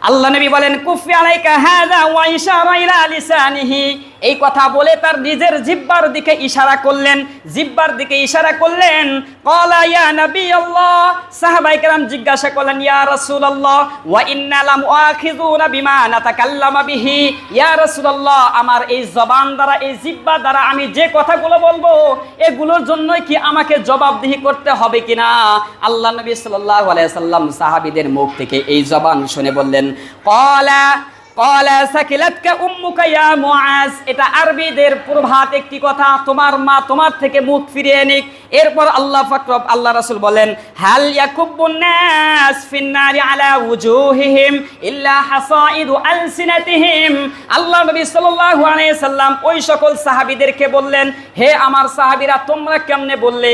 আল্লাহ নবী বলেন, কুফি আলাইকা হাযা ওয়া ইশারা ইলা লিসানিহি। এই কথা বলে তার নিজের জিহ্বার দিকে ইশারা করলেন, জিহ্বার দিকে ইশারা করলেন। ক্বালা ইয়া নবী আল্লাহ, সাহাবায়ে কেরাম জিজ্ঞাসা করলেন, ইয়া রাসূলুল্লাহ ওয়া ইন্না লামুআখিযুনা বিমা নাতাকাল্লামু বিহি। ইয়া রাসূলুল্লাহ, আমার এই জবান দ্বারা, এই জিহ্বা দ্বারা আমি যে কথাগুলো বলবো, এগুলোর জন্যই কি আমাকে জবাবদিহি করতে হবে কিনা? আল্লাহ নবী সাল্লাল্লাহু আলাইহি সাল্লাম সাহাবীদের মুখ থেকে এই জবান শুনে বললেন, ক্বালা সাকিলাতকা উম্মুকা ইয়া মুআজ। এটা আরবিদের প্রভাত একটি কথা, তোমার মা তোমার থেকে মুখ ফিরিয়ে নিক। এরপর আল্লাহ ফাকরব, আল্লাহ রাসূল বলেন, হাল ইয়াকুব্বুন নাস ফিন নারি আলা ওয়ুজুহিহিম ইল্লা হাসাইদু আলসিনাতিহিম। আল্লাহ নবী সাল্লাল্লাহু আলাইহি সাল্লাম ওই সকল সাহাবীদেরকে বললেন, হে আমার সাহাবীরা, তোমরা কেমনে বললে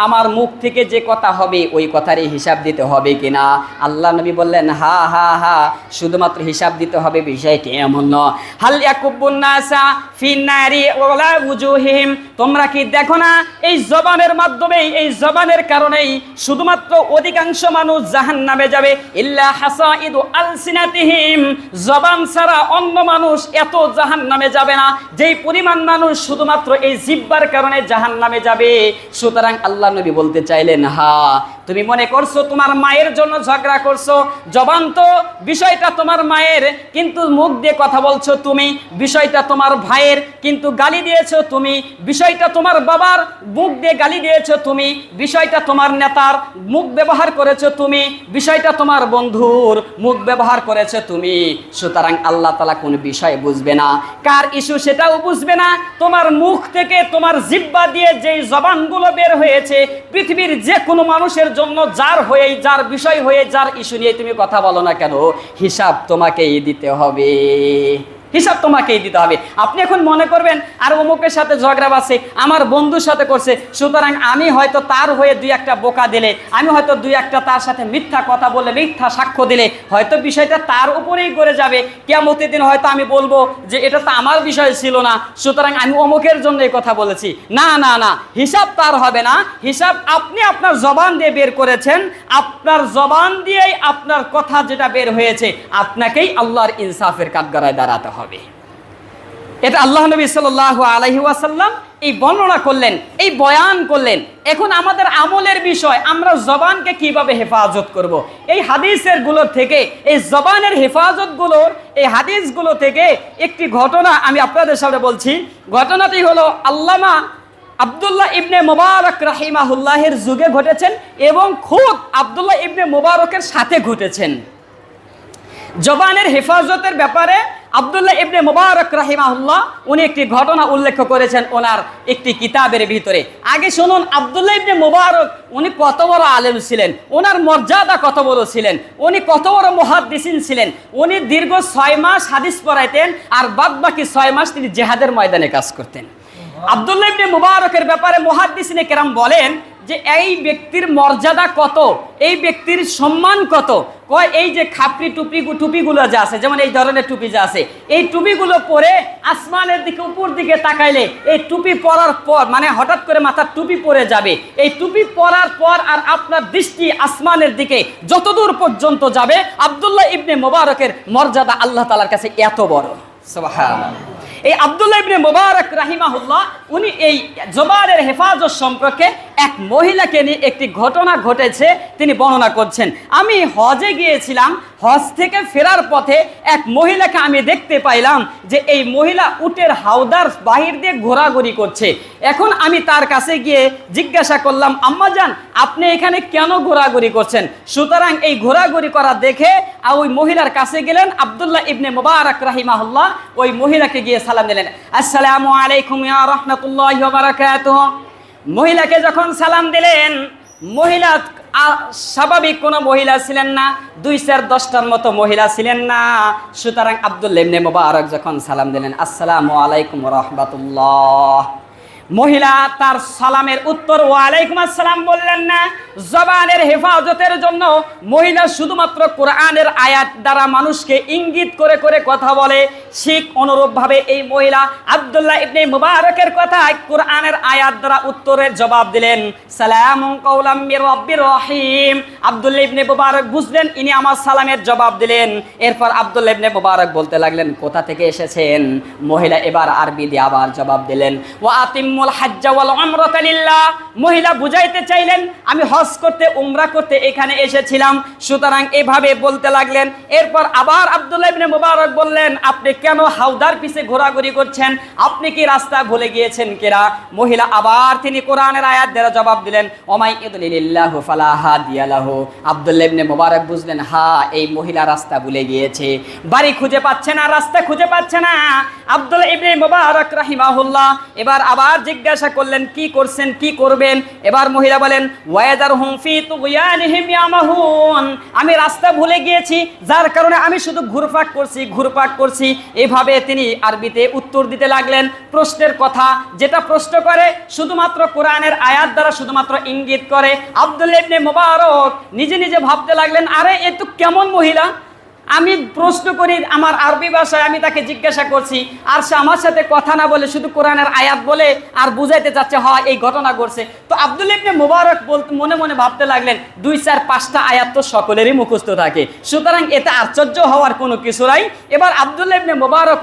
আমার মুখ থেকে যে কথা হবে ওই কথারই হিসাব দিতে হবে কিনা? আল্লাহ নবী বললেন, হা হা হা, শুধুমাত্র হিসাব দিতে হবে বিষয়টি এমন নয়। হাল ইয়াকুব্বুন নাসা ফিন নারি আলা ওয়ুজুহিহিম, তোমরা কি দেখো না এই জবানের মাধ্যমে, এই জবানের কারণেই শুধুমাত্র অধিকাংশ মানুষ জাহান্নামে যাবে। ইল্লা হাসাইদু আলসিনাতিহিম, জবান ছাড়া অন্য মানুষ এত জাহান্নামে যাবে না যেই পরিমাণ মানুষ শুধুমাত্র এই জিহ্বার কারণে জাহান্নামে যাবে। সুতরাং আল্লাহ নবী বলতে চাইলেন, হ্যাঁ, তুমি মনে করছো তোমার মায়ের জন্য ঝগড়া করছো, জবান তো বিষয়টা তোমার মায়ের, কিন্তু মুখ দিয়ে কথা বলছো তুমি। বিষয়টা তোমার ভাইয়ের, কিন্তু গালি দিয়েছো তুমি। বিষয়টা তোমার বাবার, মুখ দিয়ে গালি দিয়েছো তুমি। বিষয়টা তোমার নেতার, মুখ ব্যবহার করেছো তুমি। বিষয়টা তোমার বন্ধুর, মুখ ব্যবহার করেছো তুমি। সুতরাং আল্লাহ তাআলা কোন বিষয় বুঝবে না, কার ইস্যু সেটাও বুঝবে না। তোমার মুখ থেকে, তোমার জিহ্বা দিয়ে যেই জবানগুলো বের হয়েছে, পৃথিবীর যে কোনো মানুষের জন্য যার হয়ে, যার বিষয় হয়ে, যার ইস্যু নিয়ে তুমি কথা বলো না কেন, হিসাব তোমাকেই দিতে হবে, হিসাব তোমাকেই দিতে হবে। আপনি এখন মনে করবেন আর অমুকের সাথে ঝগড়া বাজছে, আমার বন্ধুর সাথে করছে, সুতরাং আমি হয়তো তার হয়ে 2-1টা বোকা দিলে, আমি হয়তো 2-1টা তার সাথে মিথ্যা কথা বলে, মিথ্যা সাক্ষ্য দিলে হয়তো বিষয়টা তার উপরেই করে যাবে। কিয়ামতের দিন হয়তো আমি বলবো যে এটা তো আমার বিষয় ছিল না, সুতরাং আমি অমুকের জন্য এই কথা বলেছি। না না না, হিসাব তার হবে না, হিসাব আপনি আপনার জবান দিয়ে বের করেছেন, আপনার জবান দিয়েই আপনার কথা যেটা বের হয়েছে, আপনাকেই আল্লাহর ইনসাফের কাঠগড়ায় দাঁড়াতে হবে। এটা আল্লাহ নবী সাল্লাল্লাহু আলাইহি ওয়াসাল্লাম এই বর্ণনা করলেন, এই বয়ান করলেন। এখন আমাদের আমলের বিষয়, আমরা জবানকে কিভাবে হেফাজত করব। এই হাদিসের গুলো থেকে, এই জবানের হেফাজত গুলোর, এই হাদিসগুলো থেকে একটি ঘটনা আমি আপনাদের সামনে বলছি। ঘটনাটি হলো আল্লামা আব্দুল্লাহ ইবনে মুবারক রাহিমাহুল্লাহের যুগে ঘটেছেন এবং খুব আব্দুল্লাহ ইবনে মুবারকের সাথে ঘটেছেন। জবানের হেফাজতের ব্যাপারে আব্দুল্লাহ ইবনে মুবারক রাহিমাহুল্লাহ উনি একটি ঘটনা উল্লেখ করেছেন ওনার একটি কিতাবের ভিতরে। আগে শুনুন, আব্দুল্লাহ ইবনে মুবারক উনি কত বড় আলেম ছিলেন, ওনার মর্যাদা কত বড় ছিলেন, উনি কত বড় মুহাদ্দিসিন ছিলেন। উনি দীর্ঘ 6 মাস হাদিস পড়াইতেন, আর বাদ বাকি 6 মাস তিনি জিহাদের ময়দানে কাজ করতেন। আব্দুল্লাহ ইবনে মুবারকের ব্যাপারে মুহাদ্দিসিনে কেরাম বলেন যে এই ব্যক্তির মর্যাদা কত, এই ব্যক্তির সম্মান কত। কয় এই যে খাপড়ি টুপিগুলো যা আছে, যেমন এই ধরনের টুপি যা আছে, এই টুপিগুলো পরে আসমানের দিকে উপর দিকে তাকাইলে এই টুপি পরার পর মানে হঠাৎ করে মাথার টুপি পরে যাবে, এই টুপি পরার পর আর আপনার দৃষ্টি আসমানের দিকে যতদূর পর্যন্ত যাবে, আব্দুল্লাহ ইবনে মুবারকের মর্যাদা আল্লাহ তাআলার কাছে এত বড়। সুবহানাল্লাহ। এই আব্দুল্লাহ ইবনে মুবারক রাহিমাহুল্লাহ উনি এই জবানের হেফাজত সম্পর্কে এক মহিলাকে নিয়ে একটি ঘটনা ঘটেছে তিনি বর্ণনা করছেন। আমি হজে গিয়েছিলাম, হজ থেকে ফেরার পথে এক মহিলাকে আমি দেখতে পাইলাম যে এই মহিলা উটের হাওদার বাহির দিয়ে ঘোরাঘুরি করছে। এখন আমি তার কাছে গিয়ে জিজ্ঞাসা করলাম, আম্মাজান আপনি এখানে কেন ঘোরাঘুরি করছেন? সুতরাং এই ঘোরাঘুরি করা দেখে ওই মহিলার কাছে গেলেন আব্দুল্লাহ ইবনে মুবারক রাহিমাহুল্লাহ, ওই মহিলাকে গিয়ে সালাম দিলেন, আসসালামু আলাইকুম ইয়া রাহমাতুল্লাহি ওয়া বারাকাতুহু। মহিলাকে যখন সালাম দিলেন, মহিলা স্বাভাবিক কোনো মহিলা ছিলেন না, 2-4-10টার মতো মহিলা ছিলেন না। সুতরাং আব্দুল্লাহ ইবনে মুবারক যখন সালাম দিলেন, আসসালামু আলাইকুম ওয়া রাহমাতুল্লাহ, মহিলা তার সালামের উত্তর ওয়ালাইকুম আসসালাম বললেন না। জবানের হেফাজতের জন্য মহিলা শুধুমাত্র কোরআনের আয়াত দ্বারা মানুষকে ইঙ্গিত করে করে কথা বলে, ঠিক অনুরূপভাবে এই মহিলা আব্দুল্লাহ ইবনে মুবারকের কথায় কোরআনের আয়াত দ্বারা উত্তরের জবাব দিলেন, সালামুন কাওলাম মির রাব্বির রহিম। আব্দুল্লাহ ইবনে মুবারক বুঝলেন ইনি আমার সালামের জবাব দিলেন। এরপর আব্দুল্লাহ ইবনে মুবারক বলতে লাগলেন, কোথা থেকে এসেছেন? মহিলা এবার আরবি দিয়ে আবার জবাব দিলেন, ওয়া আতিম্মুল হাজ্জা ওয়াল উমরাতা লিল্লাহ। মহিলা বুঝাইতে চাইলেন আমি হজ করতে উমরা করতে এখানে এসেছিলাম, সুতরাং এভাবে বলতে লাগলেন। এরপর আবার আব্দুল্লাহ ইবনে মুবারক বললেন, আপনি কেন হাওদার পিছে ঘোরাঘুরি করছেন? আপনি কি রাস্তা ভুলে গিয়েছেন কিনা? মহিলা আবার তিনি কোরআনের আয়াত দ্বারা জবাব দিলেন, ওমাই ইউদ্লিলিল্লাহু ফালা হাদিয়া লাহু। আব্দুল্লাহ ইবনে মুবারক বুঝলেন এই মহিলা রাস্তা ভুলে গিয়েছে, বাড়ি খুঁজে পাচ্ছে না, রাস্তা খুঁজে পাচ্ছে না। আব্দুল্লাহ ইবনে মুবারক রাহিমাহুল্লাহ এবার আবার জিজ্ঞাসা করলেন, কি করছেন, কি করবেন? এবার মহিলা বলেন, ওয়াদারহুম ফি তুগয়ানিহিম ইয়ামাহুন। আমি রাস্তা ভুলে গিয়েছি, যার কারণে আমি শুধু ঘুরপাক করছি। এভাবে তিনি আরবিতে উত্তর দিতে লাগলেন প্রশ্নের কথা, যেটা প্রশ্ন করে শুধুমাত্র কোরআনের আয়াত দ্বারা শুধুমাত্র ইঙ্গিত করে। আব্দুল্লাহ ইবনে মুবারক নিজে নিজে ভাবতে লাগলেন, আরে এ তো কেমন মহিলা, আমি প্রশ্ন করি আমার আরবি ভাষায়, আমি তাকে জিজ্ঞাসা করছি আর সে আমার সাথে কথা না বলে শুধু কোরআনের আয়াত বলে আর বুঝাইতে চাচ্ছে এই ঘটনা ঘটছে। তো আব্দুল্লাহ ইবনে মুবারক মনে মনে ভাবতে লাগলেন, 2-4-5টা আয়াত তো সকলেরই মুখস্থ থাকে, সুতরাং এতে আশ্চর্য হওয়ার কোনো কিছু নাই। এবার আব্দুল্লাহ ইবনে মুবারক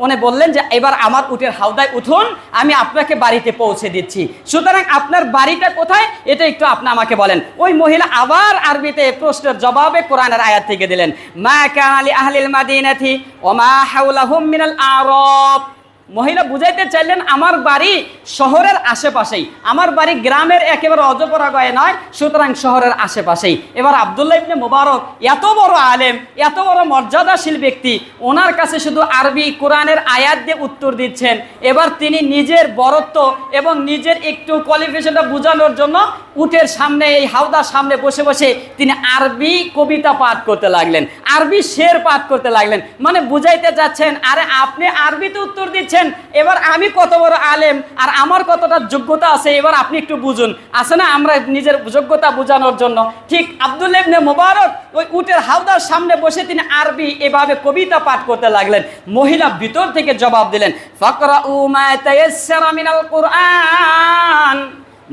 উনি বললেন যে এবার আমার উটের হাওদায় উঠুন, আমি আপনাকে বাড়িতে পৌঁছে দিচ্ছি। সুতরাং আপনার বাড়িটা কোথায় এটা একটু আপনি আমাকে বলেন। ওই মহিলা আবার আরবিতে প্রশ্নের জবাবে কোরআনের আয়াত থেকে দিলেন, মা কানা লি আহলিল মাদিনাতি ওয়া মা হাওলাহুম মিনাল আরাব। মহিলা বুঝাইতে চাইলেন আমার বাড়ি শহরের আশেপাশেই, আমার বাড়ি গ্রামের একেবারে অজপরা গায়ে নয়, সুতরাং শহরের আশেপাশেই। এবার আব্দুল্লাহ ইবনে মুবারক এত বড় আলেম, এত বড় মর্যাদাশীল ব্যক্তি, ওনার কাছে শুধু আরবি কোরআনের আয়াত দিয়ে উত্তর দিচ্ছেন। এবার তিনি নিজের বরত্ব এবং নিজের একটু কোয়ালিফিকেশনটা বোঝানোর জন্য উটের সামনে এই হাওদার সামনে বসে বসে তিনি আরবি কবিতা পাঠ করতে লাগলেন, আরবি শের পাঠ করতে লাগলেন। মানে বুঝাইতে যাচ্ছেন আরে আপনি আরবিতে উত্তর দিচ্ছেন, এবার আমি কত বড় আলেম আর আমার কতটা যোগ্যতা আছে, এবার আপনি একটু বুঝুন। আছে না আমরা নিজের যোগ্যতা বোঝানোর জন্য। ঠিক আব্দুল্লাহ ইবনে মুবারক ওই উটের হাওদার সামনে বসে তিনি আরবি এভাবে কবিতা পাঠ করতে লাগলেন। মহিলা ভিতর থেকে জবাব দিলেন, ফাকরাউ মা তায়াসসারা মিনাল কুরআন।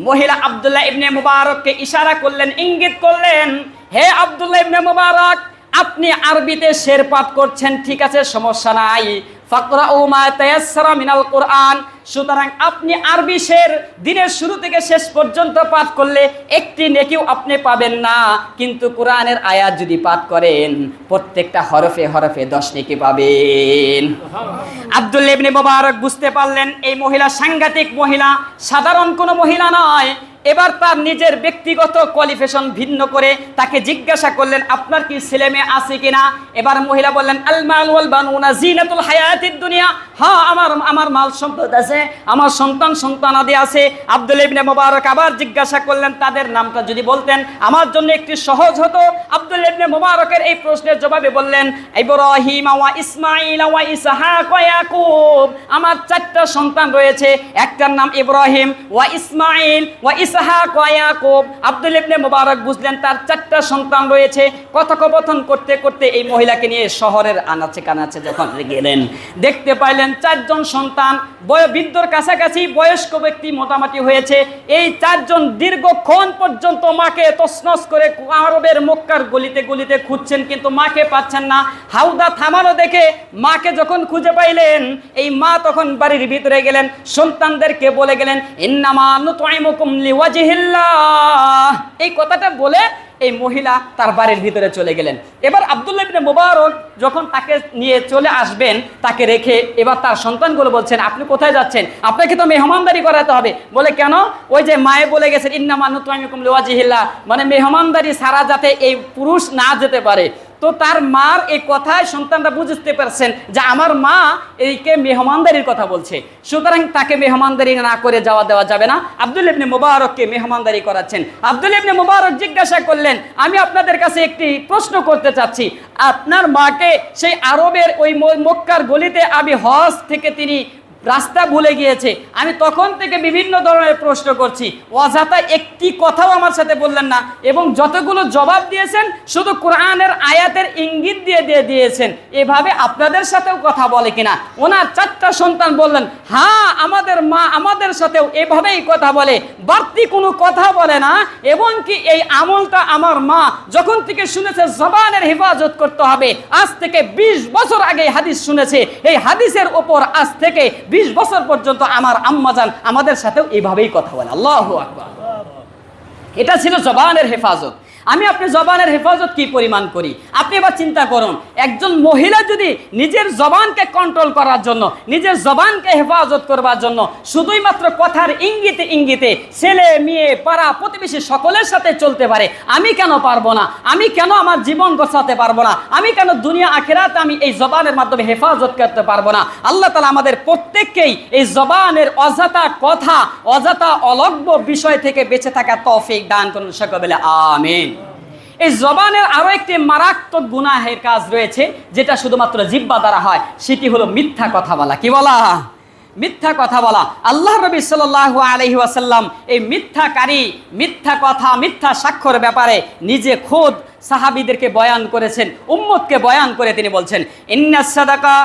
মহিলা আব্দুল্লাহ ইবনে মুবারককে ইশারা করলেন, ইঙ্গিত করলেন, হে আব্দুল্লাহ ইবনে মুবারক আপনি আরবিতে শের পাঠ করছেন, ঠিক আছে সমস্যা নাই, ফাকরাউ মা তায়াসসারা মিনাল কুরআন। সুতরাং আপনি আরবি শের দিনের শুরু থেকে শেষ পর্যন্ত পাঠ করলে একটি নেকিও আপনি পাবেন না, কিন্তু কোরআনের আয়াত যদি পাঠ করেন প্রত্যেকটা হরফে হরফে 10 নেকি পাবেন। আব্দুল্লাহ ইবনে মুবারক বুঝতে পারলেন এই মহিলা সাংঘাতিক মহিলা, সাধারণ কোনো মহিলা নয়। এবার তার নিজের ব্যক্তিগত কোয়ালিফিকেশন ভিন্ন করে তাকে জিজ্ঞাসা করলেন, আপনার কি ছেলে মেয়ে আছে কিনা? এবার মহিলা বললেন, আল মাল ওয়াল বানুনা জিনাতুল হায়াতিদ দুনিয়া। হ্যাঁ আমার মাল সম্পদ আছে, আমার সন্তানাদি আছে। আব্দুল্লাহ ইবনে মুবারক আবার জিজ্ঞাসা করলেন তাদের নামটা যদি বলতেন আমার জন্য একটু সহজ হতো। আব্দুল্লাহ ইবনে মুবারকের এই প্রশ্নের জবাবে বললেন, ইব্রাহিম ওয়া ইসমাঈল ওয়া ইসহাক ওয়া ইয়াকুব। আমার 4টা সন্তান রয়েছে, একটার নাম ইব্রাহিম, ওয়া ইসমাঈল ওয়া ইসহাক ওয়া ইয়াকুব। আব্দুল্লাহ ইবনে মুবারক বুঝলেন তার 4টা সন্তান রয়েছে। কথোপকথন করতে করতে এই মহিলাকে নিয়ে শহরের আনাচে কানাচে যখন গেলেন, দেখতে পাইলেন 4 জন সন্তান বৃদ্ধর কাছাকাছি, বয়স্ক ব্যক্তি মোটামুটি হয়েছে। এই 4 জন দীর্ঘক্ষণ পর্যন্ত মাকে তছনছ করে আরবের মক্কার গলিতে গলিতে খুঁজছেন, কিন্তু মাকে পাচ্ছেন না। হাউদা থামানো দেখে মাকে যখন খুঁজে পাইলেন, এই মা তখন বাড়ির ভিতরে গেলেন, সন্তানদেরকে বলে গেলেন, ইন্নামা নুতঈমুকুম লিওয়াজহিল্লাহ। এই কথাটা বলে এই মহিলা তার বাড়ির ভিতরে চলে গেলেন। এবার আব্দুল্লাহ ইবনে মুবারক যখন তাকে নিয়ে চলে আসবেন, তাকে রেখে এবার তার সন্তানগুলো বলছেন, আপনি কোথায় যাচ্ছেন? আপনাকে তো মেহমানদারি করাতে হবে। বলে কেন? ওই যে মায়ে বলে গেছেন ইন্নামা নুতঈমুকুম লিওয়াজহিল্লাহ, মানে মেহমানদারি ছাড়া যাতে এই পুরুষ না যেতে পারে। তো তার মার এই কথায় সন্তানরা বুঝতে পারছেন যে আমার মা এইকে মেহমানদারির কথা বলছে, সুতরাং তাকে মেহমানদারি না করে যাওয়া দেওয়া যাবে না। আব্দুল্লাহ ইবনে মুবারককে মেহমানদারি করাচ্ছেন। আব্দুল্লাহ ইবনে মুবারক জিজ্ঞাসা করলেন, আমি আপনাদের কাছে একটি প্রশ্ন করতে চাচ্ছি, আপনার মাকে সেই আরবের ওই মক্কার গলিতে আমি হজ থেকে তিনি রাস্তা ভুলে গিয়েছে, আমি তখন থেকে বিভিন্ন ধরনের প্রশ্ন করছি, অযথা একটি কথাও আমার সাথে বললেন না, এবং যতগুলো জবাব দিয়েছেন শুধু কোরআনের আয়াতের ইঙ্গিত দিয়ে দিয়েছেন। এভাবে আপনাদের সাথেও কথা বলে কিনা? ওনার 4টা সন্তান বললেন, হ্যাঁ আমাদের মা আমাদের সাথেও এভাবেই কথা বলে, বাড়তি কোনো কথা বলে না। এবং কি এই আমলটা আমার মা যখন থেকে শুনেছে জবানের হেফাজত করতে হবে, আজ থেকে 20 বছর আগে হাদিস শুনেছে, এই হাদিসের উপর আজ থেকে 20 বছর পর্যন্ত আমার আম্মাজান আমাদের সাথেও এইভাবেই কথা বলে। আল্লাহু আকবার। এটা ছিল জবানের হেফাজত। আমি আপনি জবানের হেফাজত কি পরিমাণ করি আপনি এবার চিন্তা করুন। একজন মহিলা যদি নিজের জবানকে কন্ট্রোল করার জন্য, নিজের জবানকে হেফাজত করবার জন্য শুধুই মাত্র কথার ইঙ্গিতে ইঙ্গিতে ছেলে মেয়ে পাড়া প্রতিবেশী সকলের সাথে চলতে পারে, আমি কেন পারবো না? আমি কেন আমার জীবন গোছাতে পারবো না? আমি কেন দুনিয়া আখিরাত আমি এই জবানের মাধ্যমে হেফাজত করতে পারবো না? আল্লাহ তাআলা আমাদের প্রত্যেককেই এই জবানের অযথা কথা, অযথা অলগ্য বিষয় থেকে বেঁচে থাকা তৌফিক দান করুন, সকলে বলে আমিন। এই জবানের আরো একটি মারাত্মক গুনাহের কাজ রয়েছে, যেটা শুধুমাত্র জিহ্বা দ্বারা হয়, সেটি হলো মিথ্যা কথা বলা। কি বলা? মিথ্যা কথা বলা। আল্লাহ নবী সাল্লাল্লাহু আলাইহি ওয়াসাল্লাম এই মিথ্যাকারী, মিথ্যা কথা, মিথ্যা সাক্ষ্যর ব্যাপারে নিজে খোদ সাহাবীদেরকে বয়ান করেছেন, উম্মতকে বয়ান করে তিনি বলছেন, ইন্নাস সাদাকা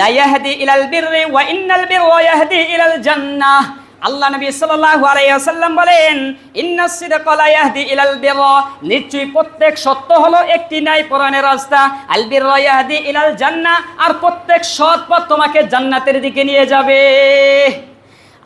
লা ইয়াহদি ইলাল বিররি ওয়া ইন্নাল বিররা ইয়াহদি ইলাল জান্নাহ। আল্লাহ নবী সাল্লাল্লাহু আলাইহি ওয়াসাল্লাম বলেন, ইন্নাস সিদকা লা ইয়াহদি ইলাল বিররা, নিশ্চয়ই প্রত্যেক সত্য হলো একটি ন্যায়পরায়ণের রাস্তা, আল বিররা ইয়াহদি ইলাল জান্নাহ, আর প্রত্যেক সৎ পথ তোমাকে জান্নাতের দিকে নিয়ে যাবে।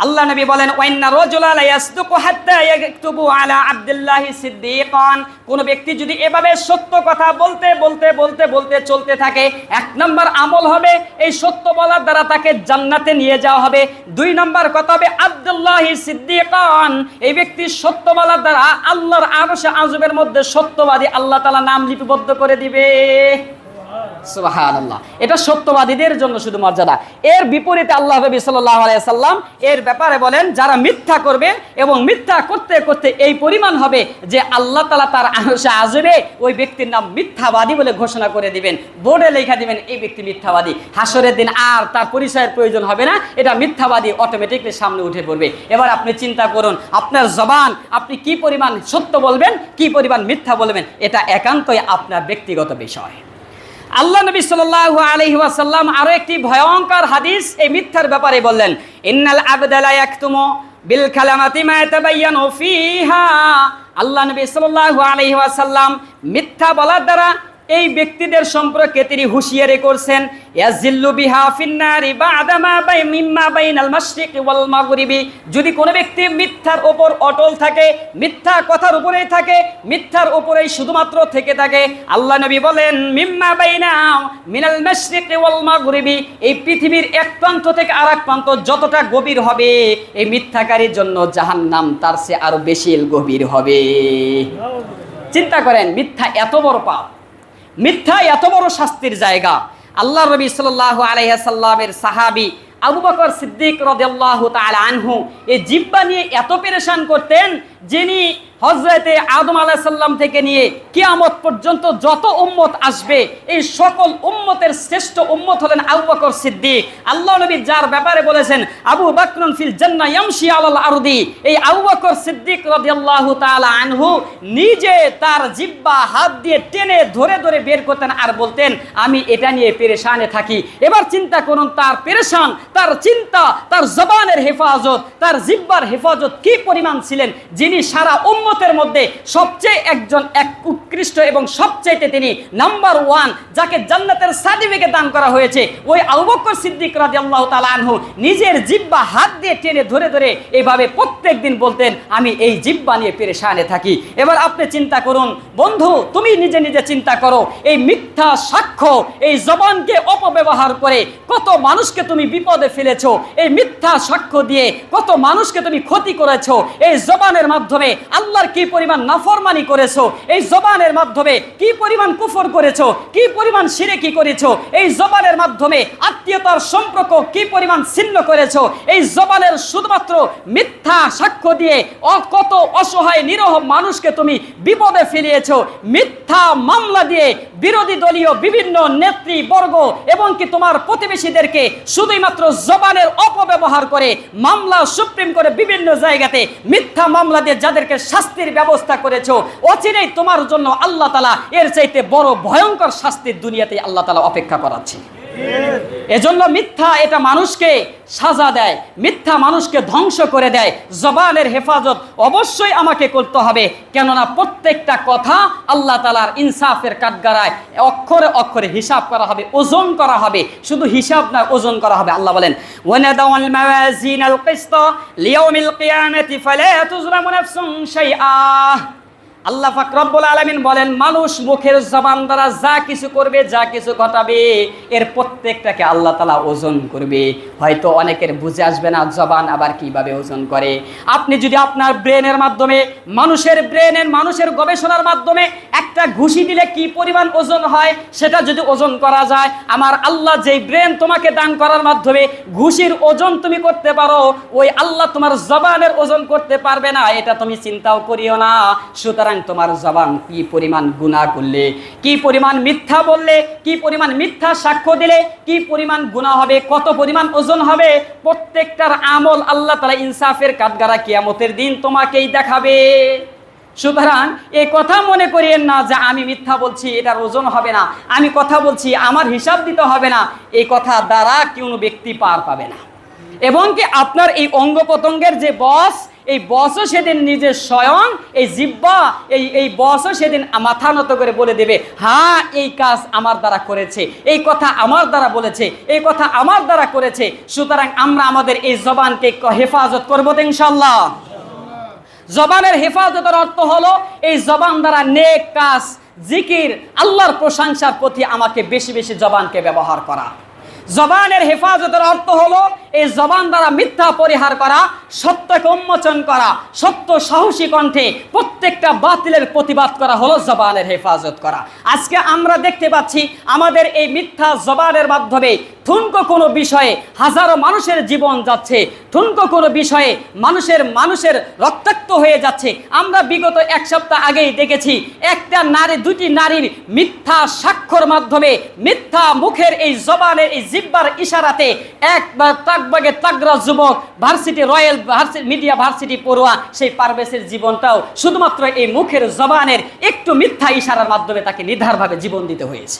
আল্লাহ নবী বলেন, ওয়াইন্না রাজুলা লা ইয়াসদুকু হাত্তা ইয়াকতুবু আলা আবদুল্লাহি সিদ্দিকান, কোন ব্যক্তি যদি এভাবে সত্য কথা বলতে বলতে বলতে বলতে চলতে থাকে, 1 নম্বর আমল হবে এই সত্য বলার দ্বারা তাকে জান্নাতে নিয়ে যাওয়া হবে। 2 নম্বর কথা হবে আবদুল্লাহি সিদ্দিকান, এই ব্যক্তি সত্য বলার দ্বারা আল্লাহর আরশে আযমের মধ্যে সত্যবাদী আল্লাহ তাআলা নাম লিপিবদ্ধ করে দিবে। সুবহানাল্লাহ। এটা সত্যবাদীদের জন্য শুধু মর্যাদা। এর বিপরীতে আল্লাহ নবী সাল্লাল্লাহু আলাইহি সাল্লাম এর ব্যাপারে বলেন, যারা মিথ্যা করবে এবং মিথ্যা করতে করতে এই পরিমাণ হবে যে আল্লাহ তাআলা তার আরশে আযমে ওই ব্যক্তির নাম মিথ্যাবাদী বলে ঘোষণা করে দিবেন, বোর্ডে লেখা দিবেন এই ব্যক্তি মিথ্যাবাদী। হাসরের দিন আর তার পরিচয়ের প্রয়োজন হবে না, এটা মিথ্যাবাদী অটোমেটিকলি সামনে উঠে পড়বে। এবার আপনি চিন্তা করুন, আপনার জবান আপনি কি পরিমাণ সত্য বলবেন, কি পরিমাণ মিথ্যা বলবেন, এটা একান্তই আপনার ব্যক্তিগত বিষয়। আল্লাহ নবী সাল্লাল্লাহু আলাইহি ওয়াসাল্লাম আরো একটি ভয়ঙ্কর হাদিস এই মিথ্যার ব্যাপারে বললেন, ইন্নাল আবদা লা ইয়াকতুমু বিল কালামাতি মা তাবায়ানু ফিহা। আল্লাহ নবী সাল্লাল্লাহু আলাইহি ওয়াসাল্লাম মিথ্যা বলার দ্বারা এই ব্যক্তিদের সম্পর্কে তিনি হুঁশিয়ারি করছেন, ইয়াজিল্লু বিহা ফিন্নারি বা'দা মা মিম্মা বাইনাল মাশরিকি ওয়াল মাগরিবি। যদি কোনো ব্যক্তি মিথ্যার উপর অটল থাকে, মিথ্যা কথার উপরেই থাকে, মিথ্যার উপরেই শুধুমাত্র থেকে থাকে, আল্লাহ নবী বলেন মিম্মা বাইনা মিনাল মাশরিকি ওয়াল মাগরিবি, এই পৃথিবীর এক প্রান্ত থেকে আরেক প্রান্ত যতটা গভীর হবে এই মিথ্যাকারীর জন্য জাহান্নাম তার চেয়ে আরো বেশি গভীর হবে। চিন্তা করেন, মিথ্যা এত বড় পাপ, মিথ্যা এত বড় শাস্তির জায়গা। আল্লাহ নবী সাল্লাল্লাহু আলাইহি সাল্লামের সাহাবী আবু বকর সিদ্দিক রাদিয়াল্লাহু তাআলা আনহু এই জিহ্বা নিয়ে এত পেরেশান করতেন, যিনি হযরতে আদম আলাইহিস সালাম থেকে নিয়ে কিয়ামত পর্যন্ত যত উম্মত আসবে এই সকল উম্মতের শ্রেষ্ঠ উম্মত হলেন আবু বকর সিদ্দিক। আল্লাহ নবী যার ব্যাপারে বলেছেন আবু বকরুন ফিল জান্নাহ ইয়ামশি আলাল আরদি, এই আবু বকর সিদ্দিক রাদিয়াল্লাহু তাআলা আনহু নিজে তার জিহ্বা হাত দিয়ে টেনে ধরে ধরে বের করতেন আর বলতেন আমি এটা নিয়ে পেরেশানে থাকি। এবার চিন্তা করুন তার পেরেশান, তার চিন্তা, তার জবানের হেফাজত, তার জিহ্বার হেফাজত কি পরিমাণ ছিলেন, যিনি সারা উম্মতের মধ্যে সবচেয়ে এক উৎকৃষ্ট এবং সবচেয়ে তিনি নাম্বার 1 যাকে জান্নাতের সার্টিফিকেট দান করা হয়েছে, ওই আবু বকর সিদ্দিক রাদিয়াল্লাহু তাআলা আনহু নিজের জিহ্বা হাত দিয়ে টেনে ধরে ধরে এইভাবে প্রত্যেকদিন বলতেন আমি এই জিহ্বা নিয়ে পেরেশানে থাকি। এবার আপনি চিন্তা করুন বন্ধু, তুমি নিজে নিজে চিন্তা করো, এই মিথ্যা সাক্ষ্য, এই জবানকে অপব্যবহার করে কত মানুষকে তুমি বিপদে ফেলেছো, এই মিথ্যা সাক্ষ্য দিয়ে কত মানুষকে তুমি ক্ষতি করেছো, এই জবানের মাধ্যমে আল্লাহর কি পরিমাণ নাফরমানি করেছো, এই জবানের মাধ্যমে কি পরিমাণ কুফর করেছো, কি পরিমাণ শিরকি করেছো, এই জবানের মাধ্যমে আত্মীয়তার সম্পর্ক কি পরিমাণ ছিন্ন করেছো, এই জবানের শুধুমাত্র মিথ্যা সাক্ষ্য দিয়ে কত অসহায় নিরহ মানুষকে তুমি বিপদে ফেলিয়েছো, মিথ্যা মামলা দিয়ে বিরোধী দলীয় বিভিন্ন নেতৃবর্গ এবং কি তোমার প্রতিবেশীদেরকে শুধুমাত্র জবানের অপব্যবহার করে মামলা সুপ্রিম করে বিভিন্ন জায়গাতে মিথ্যা মামলা দিয়ে যাদেরকে শাস্তির ব্যবস্থা করেছো, অচিরেই তোমার জন্য আল্লাহ তাআলা এর চাইতে বড় ভয়ঙ্কর শাস্তির দুনিয়াতে আল্লাহ তাআলা অপেক্ষা করাচ্ছে। এজন্য মিথ্যা এটা মানুষকে সাজা দেয়, মিথ্যা মানুষকে ধ্বংস করে দেয়। জবানের হেফাজত অবশ্যই আমাকে করতে হবে, কেননা প্রত্যেকটা কথা আল্লাহ তাআলার ইনসাফের কাঠগড়ায় অক্ষরে অক্ষরে হিসাব করা হবে, ওজন করা হবে, শুধু হিসাব না ওজন করা হবে। আল্লাহ বলেন ওয়ানাদাউল মাওয়াজিনাল কিসতা লিয়াউমিল কিয়ামাতি ফালা তুজলামু নাফসুন শাইআ। আল্লাহ পাক রব্বুল আলামিন বলেন মানুষ মুখের জবান দ্বারা যা কিছু করবে, যা কিছু ঘটাবে, এর প্রত্যেকটাকে আল্লাহ তাআলা ওজন করবে। হয়তো অনেকের বুঝে আসবে না জবান আবার কিভাবে ওজন করে। আপনি যদি আপনার ব্রেনের মাধ্যমে মানুষের গবেষণার মাধ্যমে একটা ঘুষি দিলে কি পরিমাণ ওজন হয় সেটা যদি ওজন করা যায়, আমার আল্লাহ যেই ব্রেন তোমাকে দান করার মাধ্যমে ঘুষির ওজন তুমি করতে পারো, ওই আল্লাহ তোমার জবানের ওজন করতে পারবে না, এটা তুমি চিন্তাও করিও না। সুতরাং তোমার জবান কি পরিমাণ গুনাহ করলে, কি পরিমাণ মিথ্যা বললে, কি পরিমাণ মিথ্যা সাক্ষ্য দিলে কি পরিমাণ গুনাহ হবে, কত পরিমাণ ওজন হবে, প্রত্যেকটার আমল আল্লাহ তাআলা ইনসাফের কাঠগড়া কিয়ামতের দিন তোমাকেই দেখাবে। সুতরাং এই কথা মনে করিয়েন না যে আমি মিথ্যা বলছি এটার ওজন হবে না, আমি কথা বলছি আমার হিসাব দিতে হবে না, এই কথা দ্বারা কোনো ব্যক্তি পার পাবে না। এবং কি আপনার এই অঙ্গ প্রত্যঙ্গের যে বস, এই বসও সেদিন নিজের স্বয়ং এই জিহ্বা এই বসও সেদিন মাথা নত করে বলে দেবে হ্যাঁ এই কাজ আমার দ্বারা করেছে, এই কথা আমার দ্বারা বলেছে, এই কথা আমার দ্বারা করেছে। সুতরাং আমরা আমাদের এই জবানকে হেফাজত করবো তো ইনশাআল্লাহ। জবানের হেফাজতের অর্থ হলো এই জবান দ্বারা নেক কাজ, জিকির, আল্লাহর প্রশংসার প্রতি আমাকে বেশি বেশি জবানকে ব্যবহার করা। জবানের হেফাজতের অর্থ হলো এই জবান দ্বারা মিথ্যা পরিহার করা, সত্যকে উন্মোচন করা, সত্য সাহসী কণ্ঠে প্রত্যেকটা বাতিলের প্রতিবাদ করা হলো জবানের হেফাজত করা। আজকে আমরা দেখতে পাচ্ছি আমাদের এই মিথ্যা জবানের মাধ্যমে ঠুনকো কোনো বিষয়ে হাজারো মানুষের জীবন যাচ্ছে, ঠুনকো কোনো বিষয়ে মানুষের রক্তাক্ত হয়ে যাচ্ছে। আমরা বিগত এক সপ্তাহ আগেই দেখেছি একটা নারী, দুটি নারীর মিথ্যা সাক্ষ্যর মাধ্যমে, মিথ্যা মুখের এই জবানের এই জিহ্বার ইশারাতে একবার তাকবাগে তাগরা যুবক রয়্যাল মিডিয়া ভার্সিটি পড়ুয়া সেই পারভেজের জীবনটাও শুধুমাত্র এই মুখের জবানের একটু মিথ্যা ইশারার মাধ্যমে তাকে নির্ধারভাবে জীবন দিতে হয়েছে।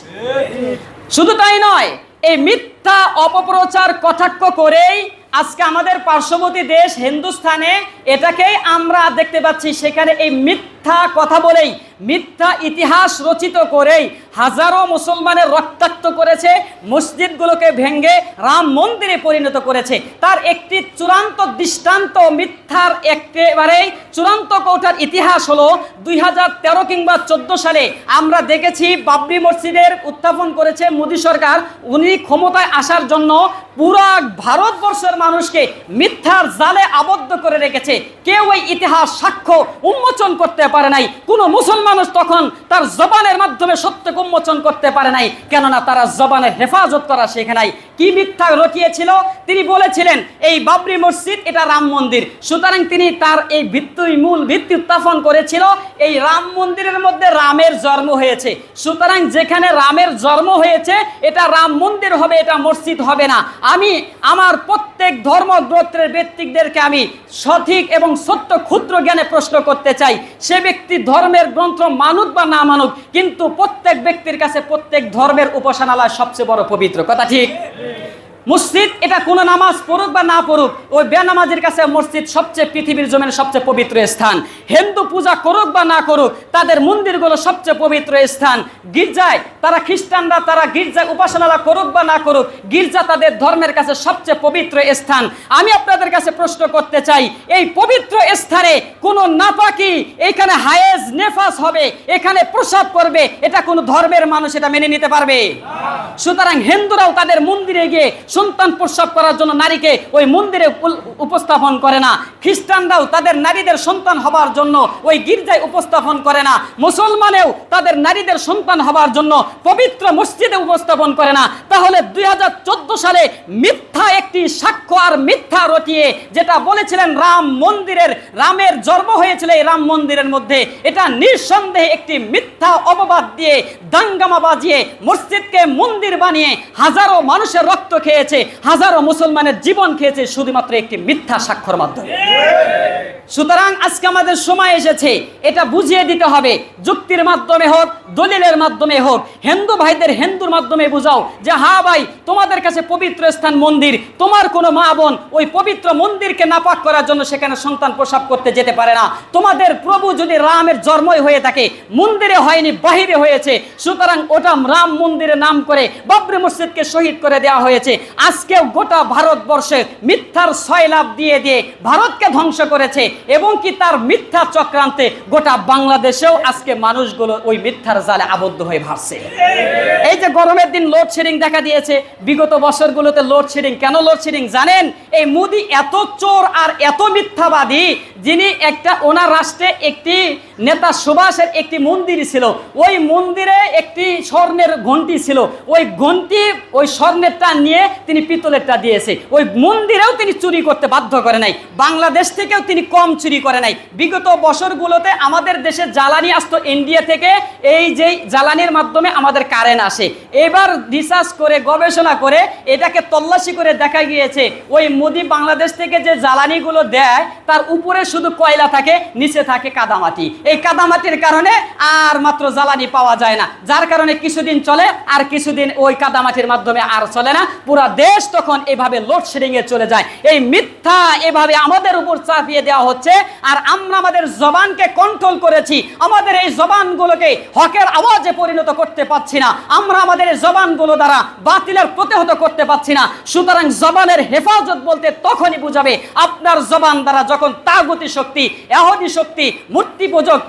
শুধু তাই নয়, এই মিথ্যা অপপ্রচার কটাক্ষ করেই আজকে আমাদের পার্শ্ববর্তী দেশ হিন্দুস্তানে এটাকেই আমরা দেখতে পাচ্ছি, সেখানে এই মিথ্যা কথা বলেই, মিথ্যা ইতিহাস রচিত করেই হাজারো মুসলমানের রক্তাক্ত করেছে, মসজিদগুলোকে ভেঙে রাম মন্দিরে পরিণত করেছে। তার একটি চূড়ান্ত দৃষ্টান্ত, মিথ্যার একেবারেই চূড়ান্ত কৌটার ইতিহাস হলো 2013 কিংবা 14 সালে আমরা দেখেছি বাবরি মসজিদের উত্থাপন করেছে মোদী সরকার। উনি ক্ষমতায় আসার জন্য পুরা ভারতবর্ষের মানুষকে মিথ্যার জালে আবদ্ধ করে রেখেছে। কেউ এই ইতিহাস সাক্ষ্য উন্মোচন করতে পারে নাই। কোনো মুসলমান তখন তার জবানের মাধ্যমে সত্যকে উন্মোচন করতে পারে নাই, কেননা তারা জবানের হেফাজত করা শেখে নাই। কি মিথ্যা রটিয়েছিল? তিনি বলেছিলেন এই বাবরি মসজিদ এটা রাম মন্দির, সুতরাং তিনি তার এই মূল ভিত্তি উত্থাপন করেছিল এই রাম মন্দিরের মধ্যে রামের জন্ম হয়েছে, সুতরাং যেখানে রামের জন্ম হয়েছে এটা রাম মন্দির হবে, এটা মসজিদ হবে না। আমি আমার প্রত্যেক ধর্মগ্রন্থের ব্যক্তিদেরকে আমি সঠিক এবং সত্য ক্ষুদ্র জ্ঞানে প্রশ্ন করতে চাই, সে ব্যক্তি ধর্মের গ্রন্থ মানুক বা না মানুক, কিন্তু প্রত্যেক ব্যক্তির কাছে প্রত্যেক ধর্মের উপাসনালয় সবচেয়ে বড় পবিত্র। কথা ঠিক? মসজিদ এটা কোনো নামাজ পড়ুক বা না পড়ুক, ওই বেনামাজির কাছে মসজিদ সবচেয়ে পৃথিবীর জমিনের সবচেয়ে পবিত্র স্থান। হিন্দু পূজা করুক বা না করুক, তাদের মন্দিরগুলো সবচেয়ে পবিত্র স্থান। গির্জায় তারা খ্রিস্টানরা তারা গির্জায় উপাসনালয় করুক বা না করুক, গির্জা তাদের ধর্মের কাছে সবচেয়ে পবিত্র স্থান। আমি আপনাদের কাছে প্রশ্ন করতে চাই, এই পবিত্র স্থানে কোনো নাপাকি এখানে হায়েজ নেফাস হবে, এখানে প্রসাব করবে, এটা কোনো ধর্মের মানুষ এটা মেনে নিতে পারবে? সুতরাং হিন্দুরাও তাদের মন্দিরে গিয়ে সন্তান প্রসব করার জন্য নারীকে ওই মন্দিরে উপস্থাপন করে না, খ্রিস্টানরাও তাদের নারীদের সন্তান হবার জন্য ওই গির্জায় উপস্থাপন করে না, মুসলমানেও তাদের নারীদের সন্তান হবার জন্য পবিত্র মসজিদে উপস্থাপন করে না। তাহলে 2014 সালে মিথ্যা একটি সাক্ষ্য আর মিথ্যা রটিয়ে যেটা বলেছিলেন রামের জন্ম হয়েছিল এই রাম মন্দিরের মধ্যে, এটা নিঃসন্দেহে একটি মিথ্যা অপবাদ দিয়ে দাঙ্গামা বাজিয়ে মসজিদকে মন্দির বানিয়ে হাজারো মানুষের রক্ত খেয়েছে, হাজারো মুসলমানের জীবন খেয়েছে শুধুমাত্র একটি মিথ্যা সাক্ষ্যর মাধ্যমে। সুতরাং আজকে আমাদের সময় এসেছে এটা বুঝিয়ে দিতে হবে, যুক্তির মাধ্যমে হোক, দলিলের মাধ্যমে হোক, হিন্দু ভাইদের হিন্দুর মাধ্যমে বুঝাও যে হ্যাঁ ভাই তোমাদের কাছে পবিত্র স্থান মন্দির, তোমার কোনো মা বোন ওই পবিত্র মন্দিরকে নাপাক করার জন্য সেখানে সন্তান প্রসব করতে যেতে পারে না। তোমাদের প্রভু যদি রামের জন্মই হয়ে থাকে, মন্দিরে হয়নি বাহিরে হয়েছে, সুতরাং ওটা রাম মন্দিরের নাম করে বাবরি মসজিদকে শহীদ করে দেওয়া হয়েছে। আজকেও গোটা ভারতবর্ষে মিথ্যার সয়লাভ দিয়ে দিয়ে ভারতকে ধ্বংস করেছে, এবং কি তার মিথ্যা চক্রান্তে গোটা বাংলাদেশেও আজকে মানুষগুলো ওই মিথ্যার জালে আবদ্ধ হয়ে ভাসছে। এই যে গরমের দিন লোডশেডিং দেখা দিয়েছে, বিগত বছরগুলোতে লোডশেডিং কেন লোডশেডিং জানেন? এই মোদি এত চোর আর এত মিথ্যাবাদী, যিনি ওনার রাষ্ট্রে একটি নেতা সুভাষের একটি মন্দির ছিল, ওই মন্দিরে একটি স্বর্ণের ঘন্টি ছিল, ওই ঘন্টি ওই স্বর্ণেরটা নিয়ে তিনি পিতলেরটা দিয়েছে, ওই মন্দিরেও তিনি চুরি করতে বাধ্য করে নাই, বাংলাদেশ থেকেও তিনি কম চুরি করে নাই। বিগত বছরগুলোতে আমাদের দেশে জ্বালানি আসতো ইন্ডিয়া থেকে, এই যে জ্বালানির মাধ্যমে আমাদের কারেন্ট আসে, এবার রিসার্চ করে গবেষণা করে এটাকে তল্লাশি করে দেখা গিয়েছে ওই মোদি বাংলাদেশ থেকে যে জ্বালানিগুলো দেয় তার উপরে শুধু কয়লা থাকে, নিচে থাকে কাদামাটি। এই কাদামাটির কারণে আর মাত্র জ্বালানি পাওয়া যায় না, যার কারণে কিছুদিন চলে আর কিছুদিন ওই কাদামাটির মাধ্যমে আর চলে না, পুরা দেশ তখন এভাবে লোডশেডিং এ চলে যায়। এই মিথ্যা এভাবে আমাদের উপর চাপিয়ে দেওয়া হচ্ছে, আর আমরা আমাদের জবানকে কন্ট্রোল করেছি, আমাদের এই জবানগুলোকে হকের আওয়াজে পরিণত করতে পারছি না, আমরা আমাদের এই জবানগুলো দ্বারা বাতিলের প্রতিহত করতে পারছি না। সুতরাং জবানের হেফাজত বলতে তখনই বুঝাবে আপনার জবান দ্বারা যখন তাগুতি শক্তি, ইহুদি শক্তি, মূর্তি পূজক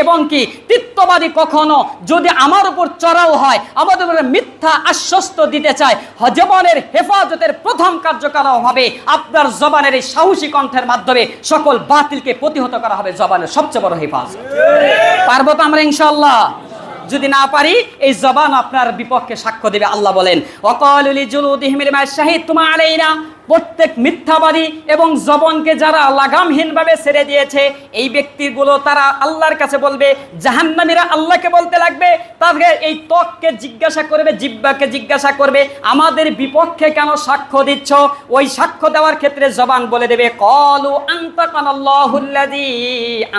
এবং কি তিত্ববাদী কখনো যদি আমার উপর চড়াও হয়, আমাদের উপরে মিথ্যা আশ্বস্ত দিতে চায়, জবানের হেফাজতের প্রথম কার্যকর হবে আপনার জবানের এই সাহসী কণ্ঠের মাধ্যমে সকল বাতিলকে প্রতিহত করা হবে। জবানের সবচেয়ে বড় হেফাজত। পারবো তো আমরা ইনশাআল্লাহ? যদি না পারি এই জবান আপনার বিপক্ষে সাক্ষ্য দেবে। আল্লাহ বলেন ওয়াকালু লিজুলুদিহিম লিমা শাহিদতুম আলাইনা, প্রত্যেক মিথ্যাবাদী এবং জবানকে যারা লাগামহীনভাবে ছেড়ে দিয়েছে এই ব্যক্তিগুলো তারা আল্লাহর কাছে বলবে, জাহান্নামীরা আল্লাহকে বলতে লাগবে, তাদের এই ত্বককে জিজ্ঞাসা করবে, জিহ্বাকে জিজ্ঞাসা করবে আমাদের বিপক্ষে কেন সাক্ষ্য দিচ্ছ? ওই সাক্ষ্য দেওয়ার ক্ষেত্রে জবান বলে দেবে ক্বালু আনতাকানাল্লাহুল্লাযী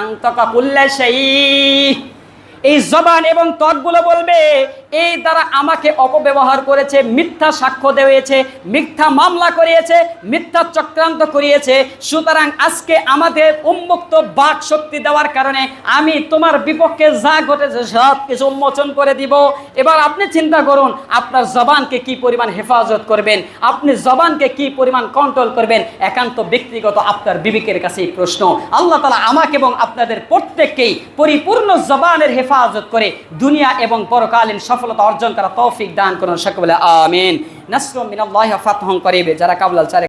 আনতাকা কুল্লা শাই। এই জবান এবং ত্বকগুলো বলবে এই দ্বারা আমাকে অপব্যবহার করেছে, মিথ্যা সাক্ষ্য দিয়েছে, মিথ্যা মামলা করিয়েছে, মিথ্যা চক্রান্ত করিয়েছে, সুতরাং আজকে আমাদের উন্মুক্ত বাক শক্তি দেওয়ার কারণে আমি তোমার বিপক্ষে যা ঘটেছে সব কিছু উন্মোচন করে দিব। এবার আপনি চিন্তা করুন আপনার জবানকে কি পরিমাণ হেফাজত করবেন, আপনি জবানকে কি পরিমাণ কন্ট্রোল করবেন, একান্ত ব্যক্তিগত আপনার বিবেকের কাছে এই প্রশ্ন। আল্লাহ তাআলা আমাকে এবং আপনাদের প্রত্যেককেই পরিপূর্ণ জবানের হেফাজত করে দুনিয়া এবং পরকালীন সফলতা অর্জন করা তৌফিক দান করুন। সকলে আমিন। নাসরুম মিনাল্লাহি ওয়া ফাতহুন করিব। যারা কাবুল চারে